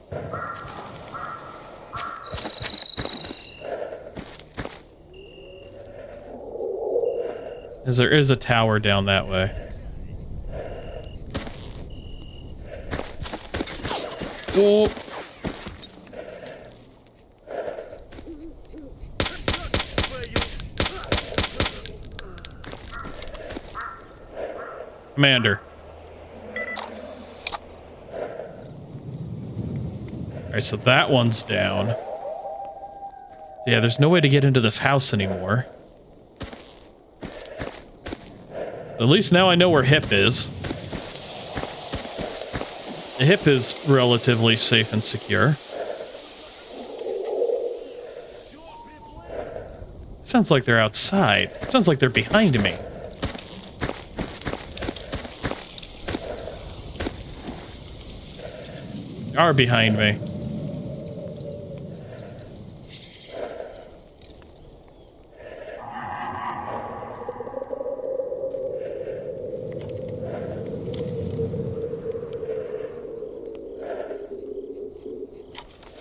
As there is a tower down that way. Whoa. Commander. Alright, so that one's down. So yeah, there's no way to get into this house anymore. At least now I know where Hip is. The Hip is relatively safe and secure. Sounds like they're outside. Sounds like they're behind me. Are behind me.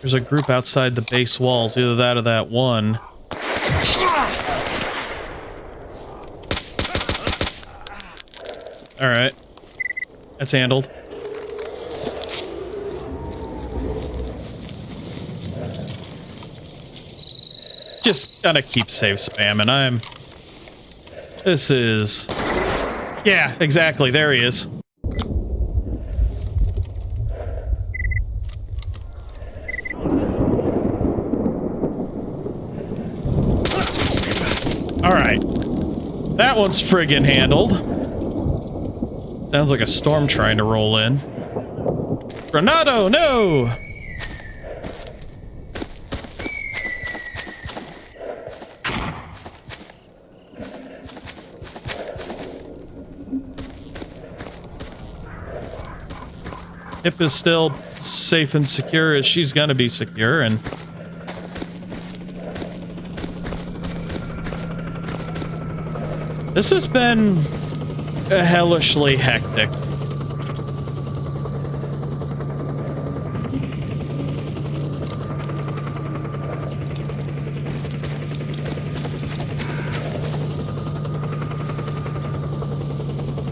There's a group outside the base walls, either that or that one. All right. That's handled. Just gotta keep save spamming. This is... Yeah, exactly. There he is. Alright. That one's friggin' handled. Sounds like a storm trying to roll in. Granado, no! Hip is still safe and secure as she's gonna be secure, and... This has been... hellishly hectic.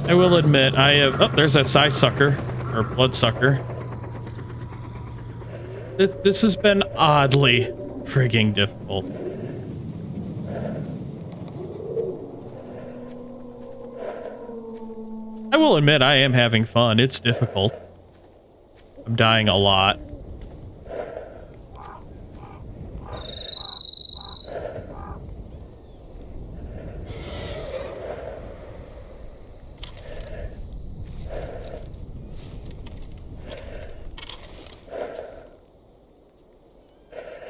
I will admit, I have... Oh, there's that size sucker. Or bloodsucker. This has been oddly frigging difficult. I will admit I am having fun. It's difficult. I'm dying a lot.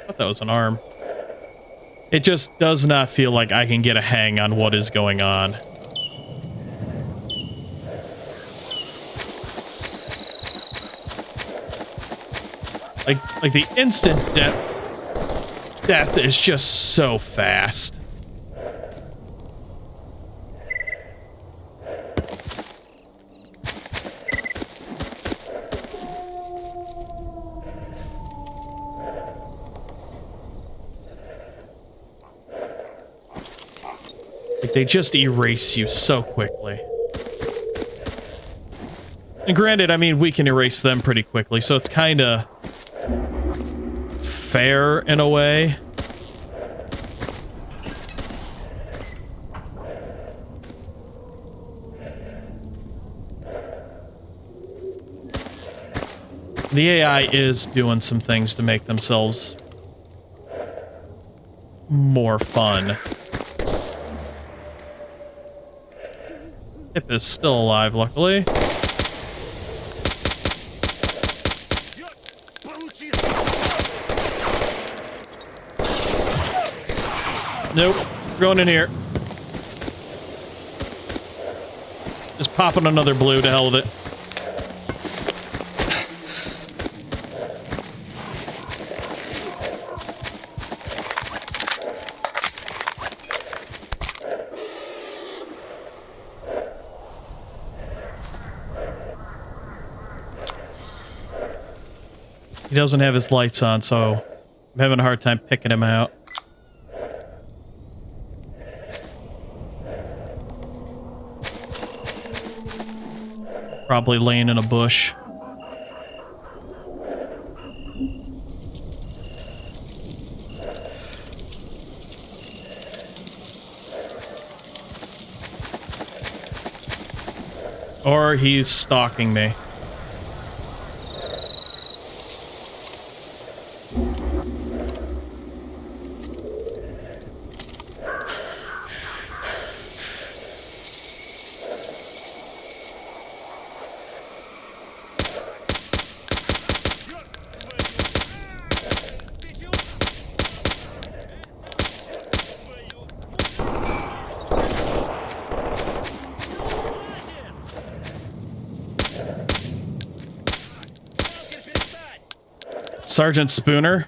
I thought that was an arm. It just does not feel like I can get a hang on what is going on. Like the instant death is just so fast. Like they just erase you so quickly. And granted, I mean, we can erase them pretty quickly, so it's kind of fair in a way. The AI is doing some things to make themselves more fun. Hip is still alive, luckily. Nope. Going in here. Just popping another blue, to hell with it. He doesn't have his lights on, so I'm having a hard time picking him out. Probably laying in a bush. Or he's stalking me. Sergeant Spooner.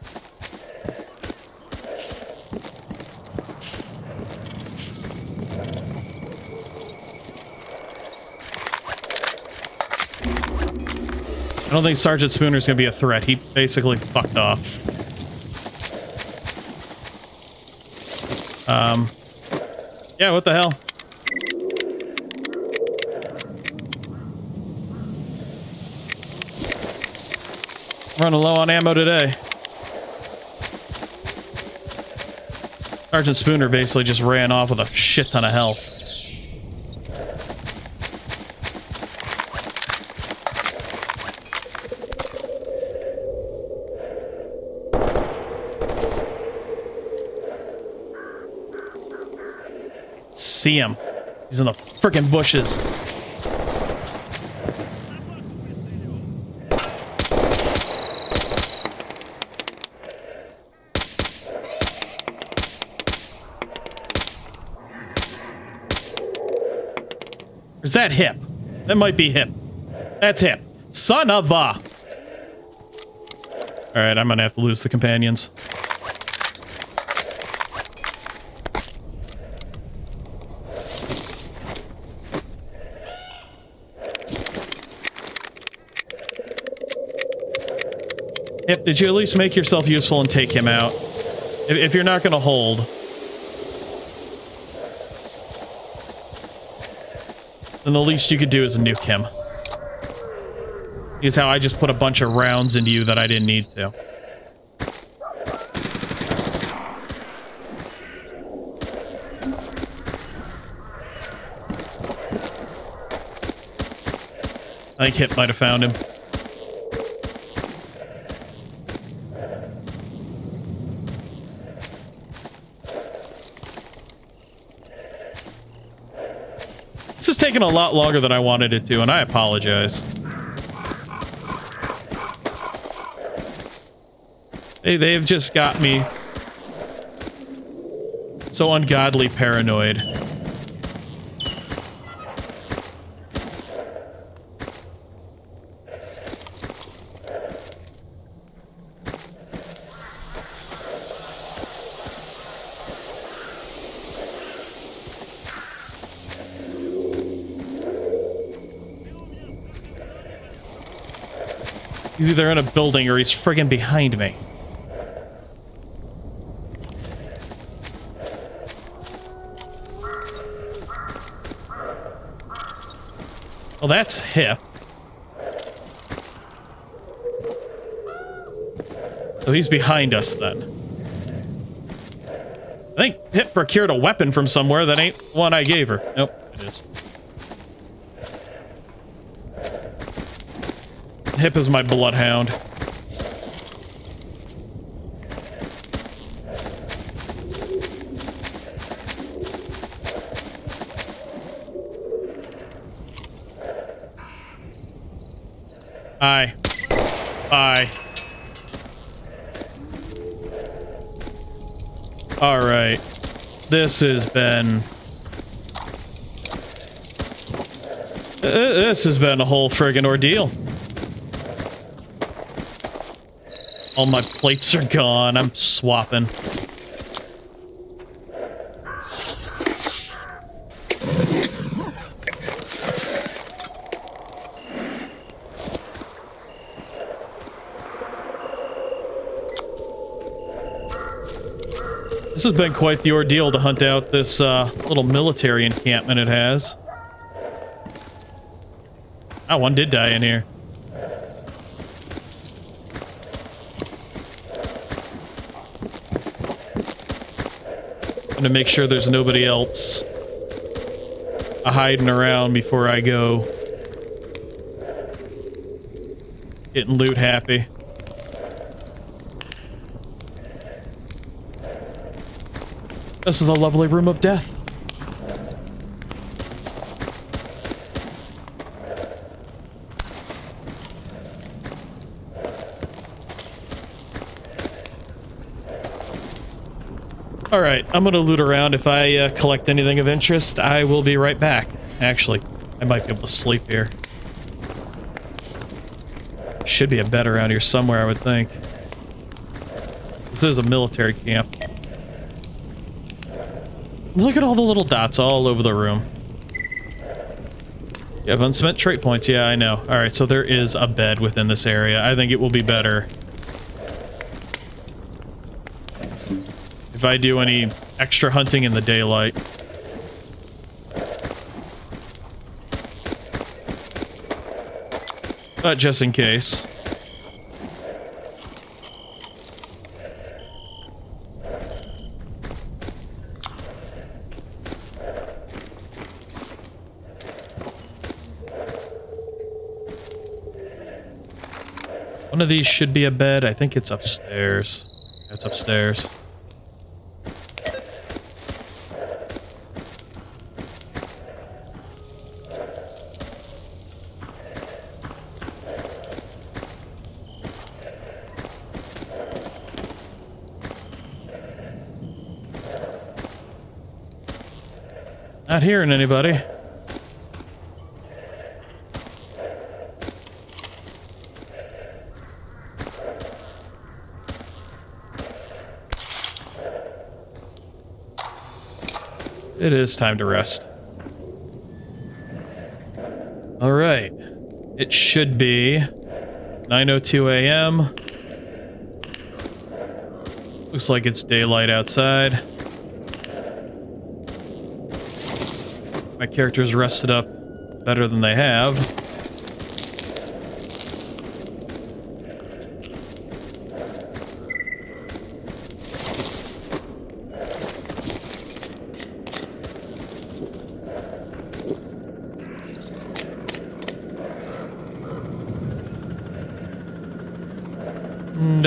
I don't think Sergeant Spooner's gonna be a threat. He basically fucked off. Yeah, what the hell? Running low on ammo today. Sergeant Spooner basically just ran off with a shit ton of health. See him. He's in the frickin' bushes. Is that hip? That might be hip. That's hip. Son of a... Alright, I'm gonna have to lose the companions. Hip, did you at least make yourself useful and take him out? If you're not gonna hold... then the least you could do is nuke him. Is how I just put a bunch of rounds into you that I didn't need to. I think Hip might have found him. This is taking a lot longer than I wanted it to, and I apologize. They've just got me so ungodly paranoid. He's either in a building or he's friggin' behind me. Well, that's Hip. So he's behind us then. I think Hip procured a weapon from somewhere that ain't one I gave her. Nope, it is. Hip is my bloodhound. Aye. Aye. Alright. This has been... This has been a whole friggin' ordeal. All my plates are gone. I'm swapping. This has been quite the ordeal to hunt out this little military encampment it has. Ah, one did die in here. To make sure there's nobody else hiding around before I go getting loot happy. This is a lovely room of death. All right, I'm gonna loot around. If I collect anything of interest, I will be right back. Actually, I might be able to sleep here. Should be a bed around here somewhere, I would think. This is a military camp. Look at all the little dots all over the room. You have unspent trait points. Yeah, I know. All right, so there is a bed within this area. I think it will be better if I do any extra hunting in the daylight. But just in case. One of these should be a bed. I think it's upstairs. It's upstairs. Not hearing anybody. It is time to rest. All right. It should be 9:02 a.m. Looks like it's daylight outside. My character's rested up better than they have. And,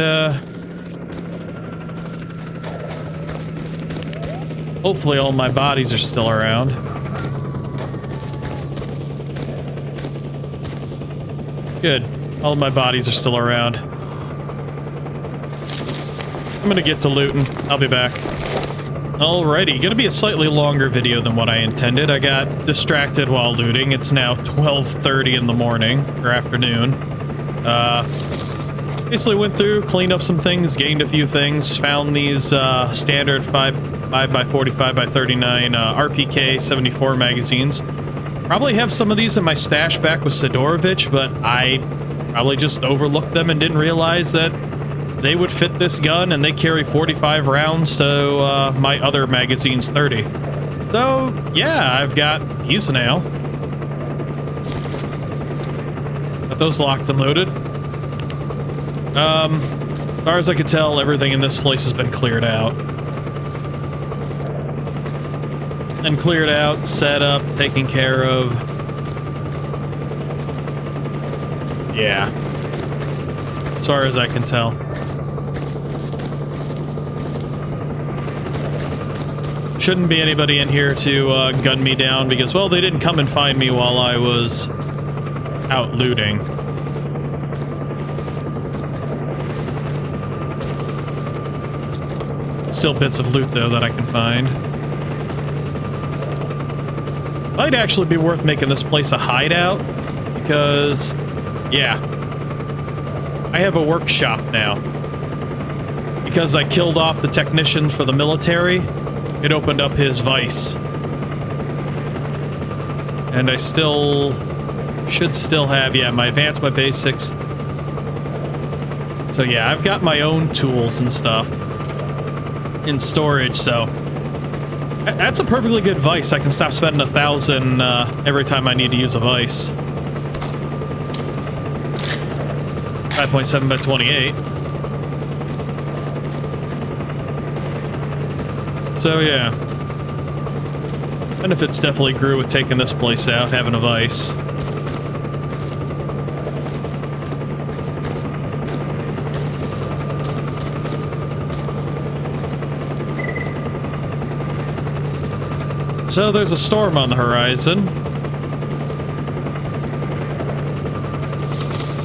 hopefully all my bodies are still around. Good. All of my bodies are still around. I'm gonna get to looting. I'll be back. Alrighty, gonna be a slightly longer video than what I intended. I got distracted while looting. It's now 12:30 in the morning, or afternoon. Basically went through, cleaned up some things, gained a few things, found these standard 5x45x39 RPK 74 magazines. Probably have some of these in my stash back with Sidorovich, but I probably just overlooked them and didn't realize that they would fit this gun, and they carry 45 rounds, so my other magazine's 30. So, yeah, I've got these now. Got those locked and loaded. As far as I can tell, everything in this place has been cleared out. And cleared out, set up, taken care of. Yeah. As far as I can tell. Shouldn't be anybody in here to gun me down because, well, they didn't come and find me while I was out looting. Still bits of loot, though, that I can find. Might actually be worth making this place a hideout because, yeah, I have a workshop now. Because I killed off the technician for the military, it opened up his vice. And I should still have, yeah, my advanced, my basics. So yeah, I've got my own tools and stuff in storage, so that's a perfectly good vice. I can stop spending 1,000 every time I need to use a vice. 5.7 by 28. So yeah, benefits definitely grew with taking this place out, having a vice. So there's a storm on the horizon.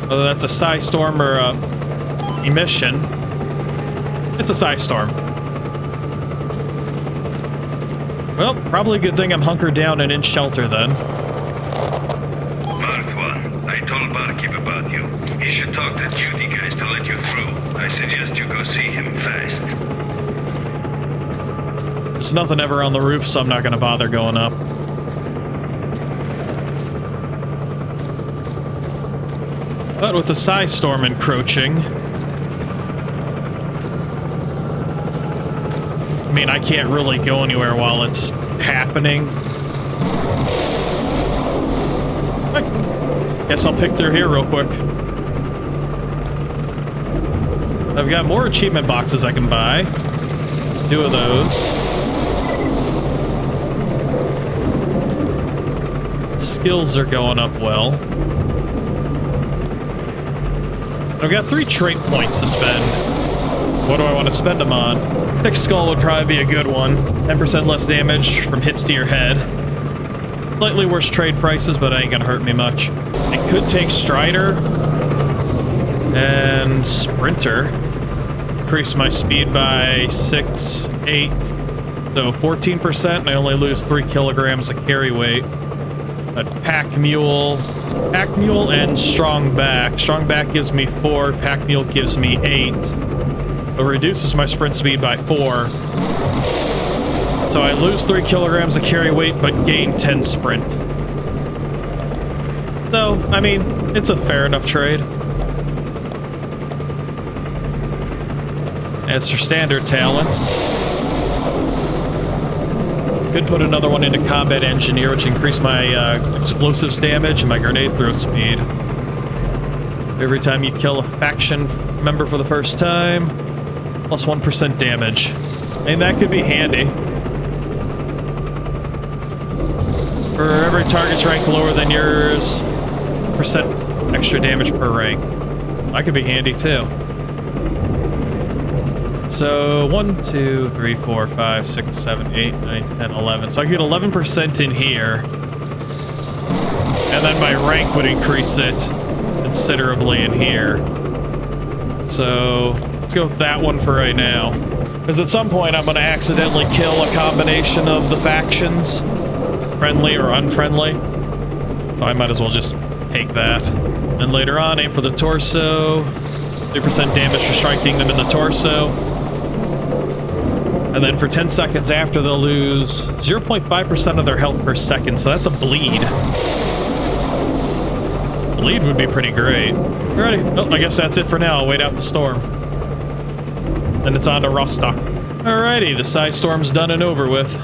Whether that's a psi storm or a emission, it's a psi storm. Well, probably a good thing I'm hunkered down and in shelter then. Marked one. I told Barkeep about you. He should talk to duty guys to let you through. I suggest you go see him fast. There's nothing ever on the roof, so I'm not going to bother going up. But with the psi storm encroaching, I mean, I can't really go anywhere while it's happening. I guess I'll pick through here real quick. I've got more achievement boxes I can buy. 2 of those. Skills are going up well. I've got 3 trait points to spend. What do I want to spend them on? Thick Skull would probably be a good one. 10% less damage from hits to your head. Slightly worse trade prices, but it ain't gonna hurt me much. I could take Strider and Sprinter. Increase my speed by 6, 8. So 14%, and I only lose 3 kilograms of carry weight. But Pack Mule and Strong Back. Strong Back gives me 4, Pack Mule gives me 8. It reduces my sprint speed by 4. So I lose 3 kilograms of carry weight, but gain 10 sprint. So, I mean, it's a fair enough trade. As for standard talents, could put another one into Combat Engineer, which increased my explosives damage and my grenade throw speed. Every time you kill a faction member for the first time, plus 1% damage. And that could be handy. For every target's rank lower than yours, % extra damage per rank. That could be handy too. So 1, 2, 3, 4, 5, 6, 7, 8, 9, 10, 11. So I get 11% in here. And then my rank would increase it considerably in here. So let's go with that one for right now. Because at some point I'm going to accidentally kill a combination of the factions. Friendly or unfriendly. So I might as well just take that. And later on, aim for the torso. 3% damage for striking them in the torso. And then for 10 seconds after, they'll lose 0.5% of their health per second. So that's a bleed. Bleed would be pretty great. Alrighty. Well, I guess that's it for now. I'll wait out the storm. Then it's on to Rostock. Alrighty, the side storm's done and over with.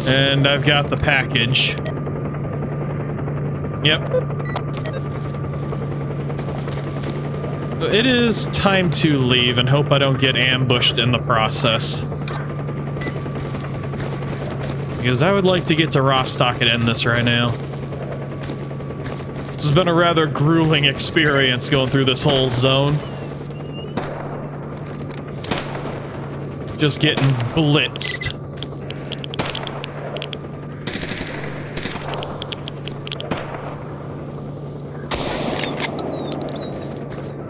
And I've got the package. Yep. It is time to leave and hope I don't get ambushed in the process. Because I would like to get to Rostock and end this right now. This has been a rather grueling experience going through this whole zone. Just getting blitzed.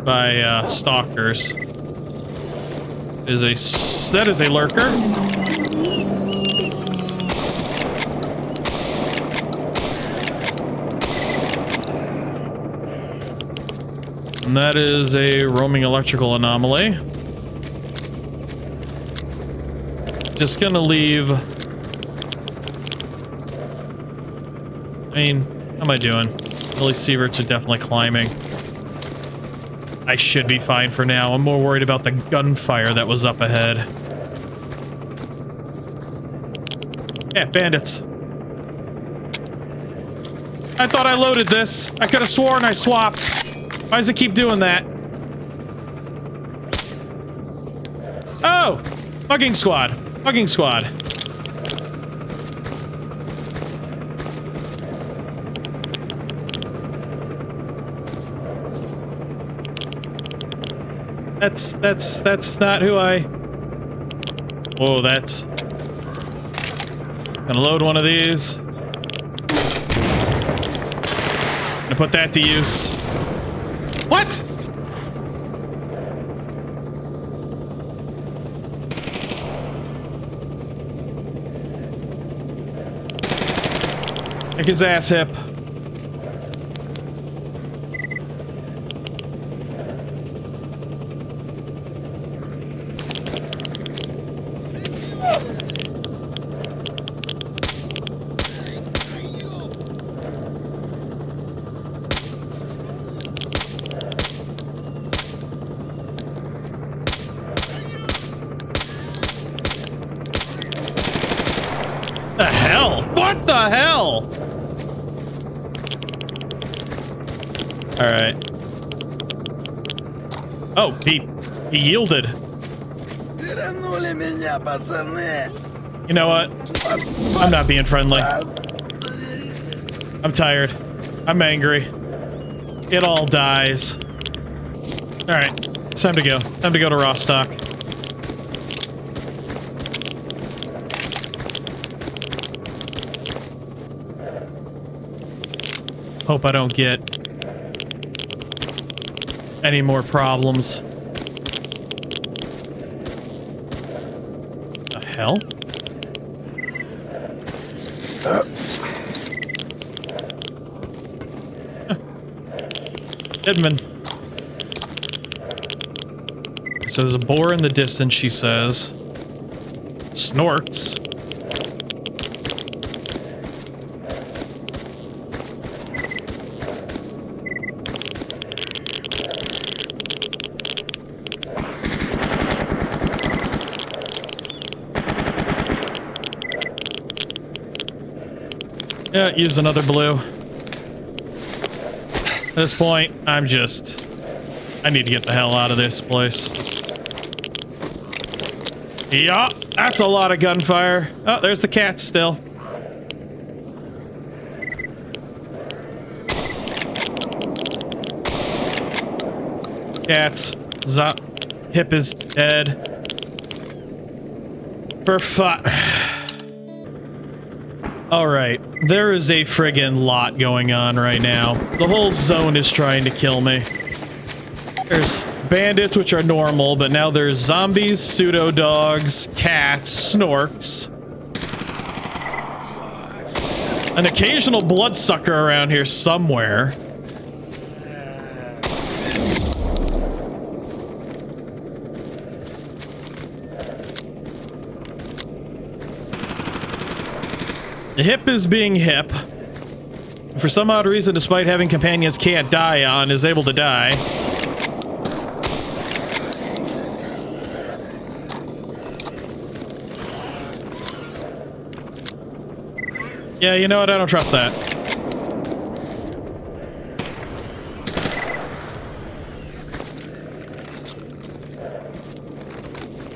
By stalkers. That is a lurker. And that is a roaming electrical anomaly. Just gonna leave. I mean, how am I doing? Billy Sieverts are definitely climbing. I should be fine for now. I'm more worried about the gunfire that was up ahead. Yeah, bandits. I thought I loaded this. I could have sworn I swapped. Why does it keep doing that? Oh! Bugging squad. Bugging squad. That's not who I... Whoa, that's... Gonna load one of these. Gonna put that to use. What? Make his ass hip. The hell? What the hell? All right. Oh, he yielded. You know what? I'm not being friendly. I'm tired. I'm angry. It all dies. All right, it's time to go. Time to go to Rostock. Hope I don't get any more problems. The hell? Edmund. So there's a boar in the distance, she says. Snorts. Yeah, use another blue. At this point, I need to get the hell out of this place. Yeah, that's a lot of gunfire. Oh, there's the cat still. Cats. Hip is dead. For fun. Alright. There is a friggin' lot going on right now. The whole zone is trying to kill me. There's bandits, which are normal, but now there's zombies, pseudo-dogs, cats, snorks. An occasional bloodsucker around here somewhere. The hip is being hip. For some odd reason, despite having companions can't die on, is able to die. Yeah, you know what? I don't trust that.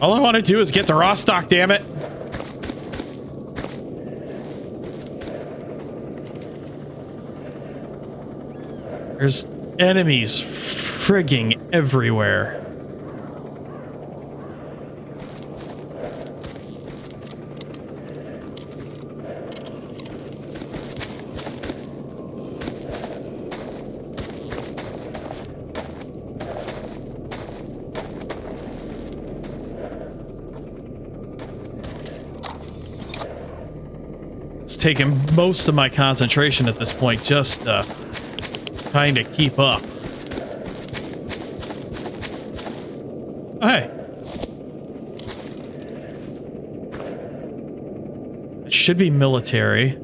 All I want to do is get to Rostock, damn it. There's enemies frigging everywhere. It's taking most of my concentration at this point, just trying to keep up. Oh, hey. It should be military.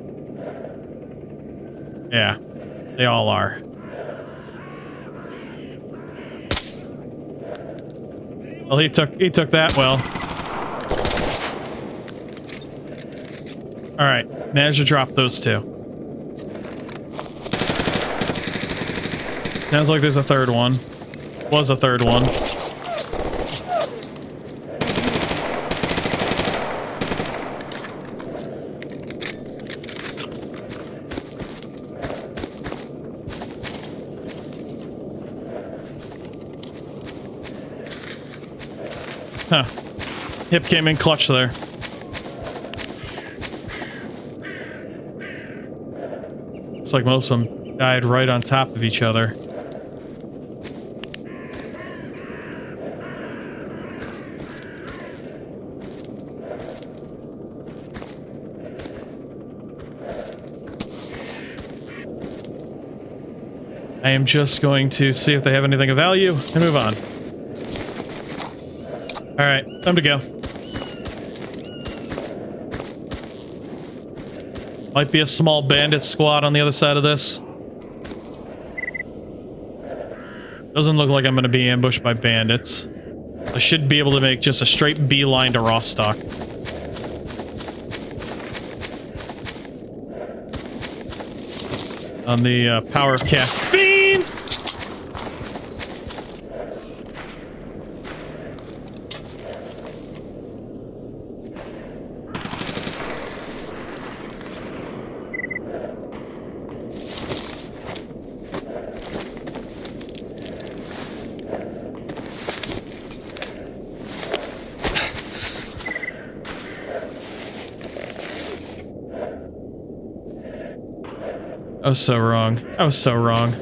Yeah, they all are. Well, he took that well. All right, managed to drop those two. Sounds like there's a third one. Was a third one. Huh. Hip came in clutch there. Looks like most of them died right on top of each other. I am just going to see if they have anything of value and move on. Alright, time to go. Might be a small bandit squad on the other side of this. Doesn't look like I'm going to be ambushed by bandits. I should be able to make just a straight beeline to Rostock. On the power of caffeine! I was so wrong. I was so wrong.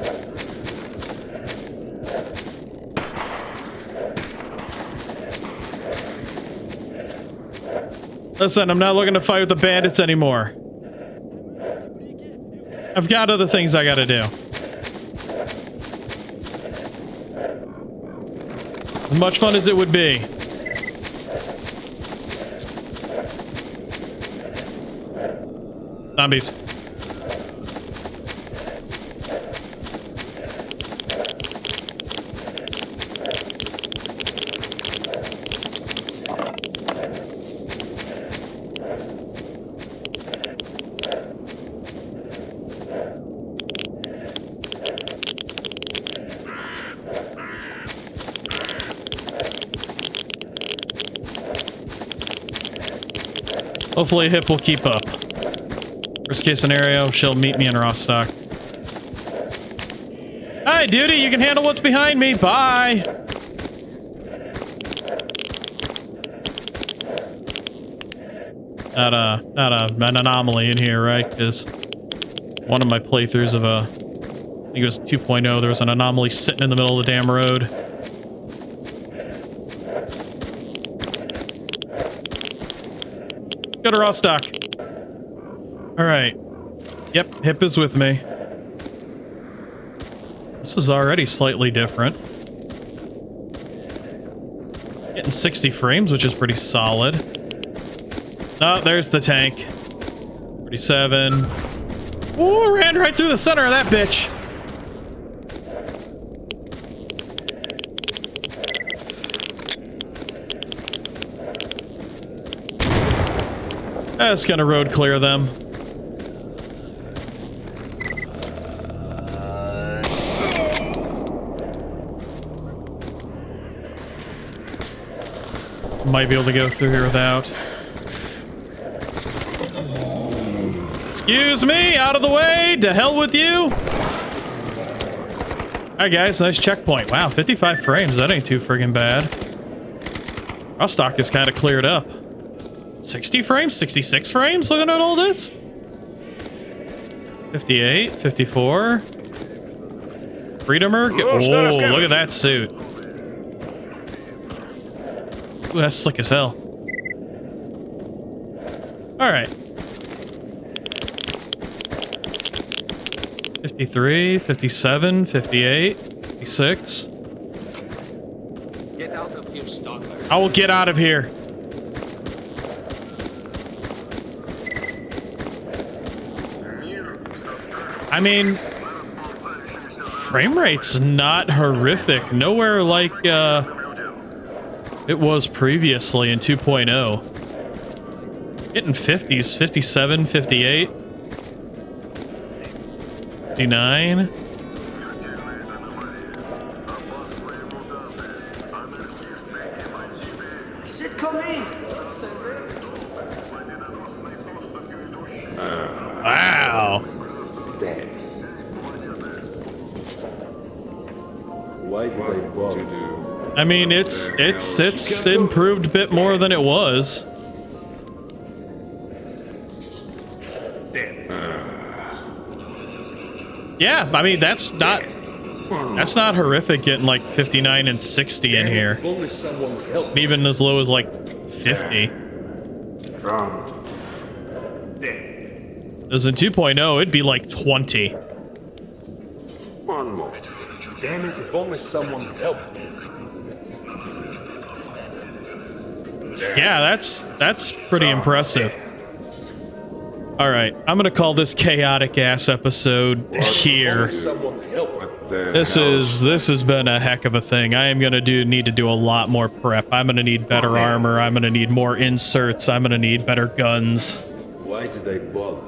Listen, I'm not looking to fight with the bandits anymore. I've got other things I gotta do. As much fun as it would be. Zombies. Hopefully Hip will keep up. Worst case scenario, she'll meet me in Rostock. Ah! Bye, duty. You can handle what's behind me. Bye. Not an anomaly in here, right? Because one of my playthroughs of I think it was 2.0, there was an anomaly sitting in the middle of the damn road. Go to Rostock. All right. Yep, Hip is with me. This is already slightly different. Getting 60 frames, which is pretty solid. Oh, there's the tank. 37. Ooh, ran right through the center of that bitch. That's gonna road clear them. Might be able to go through here without. Excuse me, out of the way, to hell with you. Alright guys, nice checkpoint. Wow, 55 frames, that ain't too friggin' bad. Rostock is kind of cleared up. 60 frames, 66 frames, looking at all this. 58, 54. Freedomer, oh, look at that suit. Ooh, that's slick as hell. Alright. 53, 57, 58, 56. Get out of here, Stalker. I will get out of here. I mean, frame rate's not horrific. Nowhere like it was previously in 2.0. Hitting 50s, 57, 58. 59. Shit, come in. Wow. Damn. Why did I bother? I mean, it's improved a bit more than it was. Yeah, I mean that's not horrific getting like 59 and 60 in here. Only someone help. Even as low as like 50. As in 2.0, it'd be like 20. One more. Damn it, if only someone helped. Yeah, that's pretty impressive. All right, I'm gonna call this chaotic ass episode here. This has been a heck of a thing. I am gonna need to do a lot more prep. I'm gonna need better armor. I'm gonna need more inserts. I'm gonna need better guns. Why did I bother?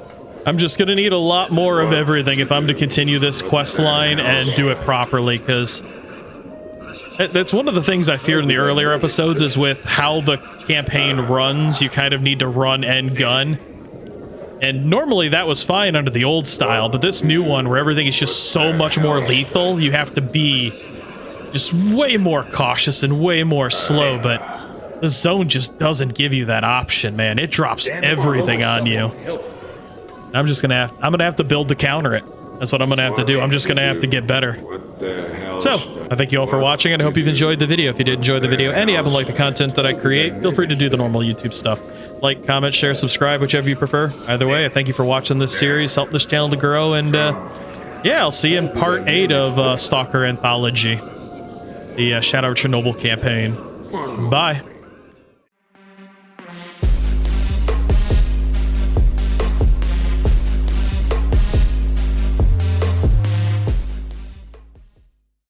I'm just gonna need a lot more of everything if I'm to continue this quest line and do it properly, because that's one of the things I feared in the earlier episodes, is with how the campaign runs, you kind of need to run and gun. And normally that was fine under the old style, but this new one where everything is just so much more lethal, you have to be just way more cautious and way more slow, but the zone just doesn't give you that option, man. It drops everything on you. I'm gonna have to build to counter it. That's what I'm gonna have to do. I'm just gonna have to get better. So, I thank you all for watching, and I hope you've enjoyed the video. If you did enjoy the video and you happen to like the content that I create, feel free to do the normal YouTube stuff. Like, comment, share, subscribe, whichever you prefer. Either way, I thank you for watching this series. Help this channel to grow, and yeah, I'll see you in part 8 of Stalker Anthology, the Shadow of Chernobyl campaign. Bye.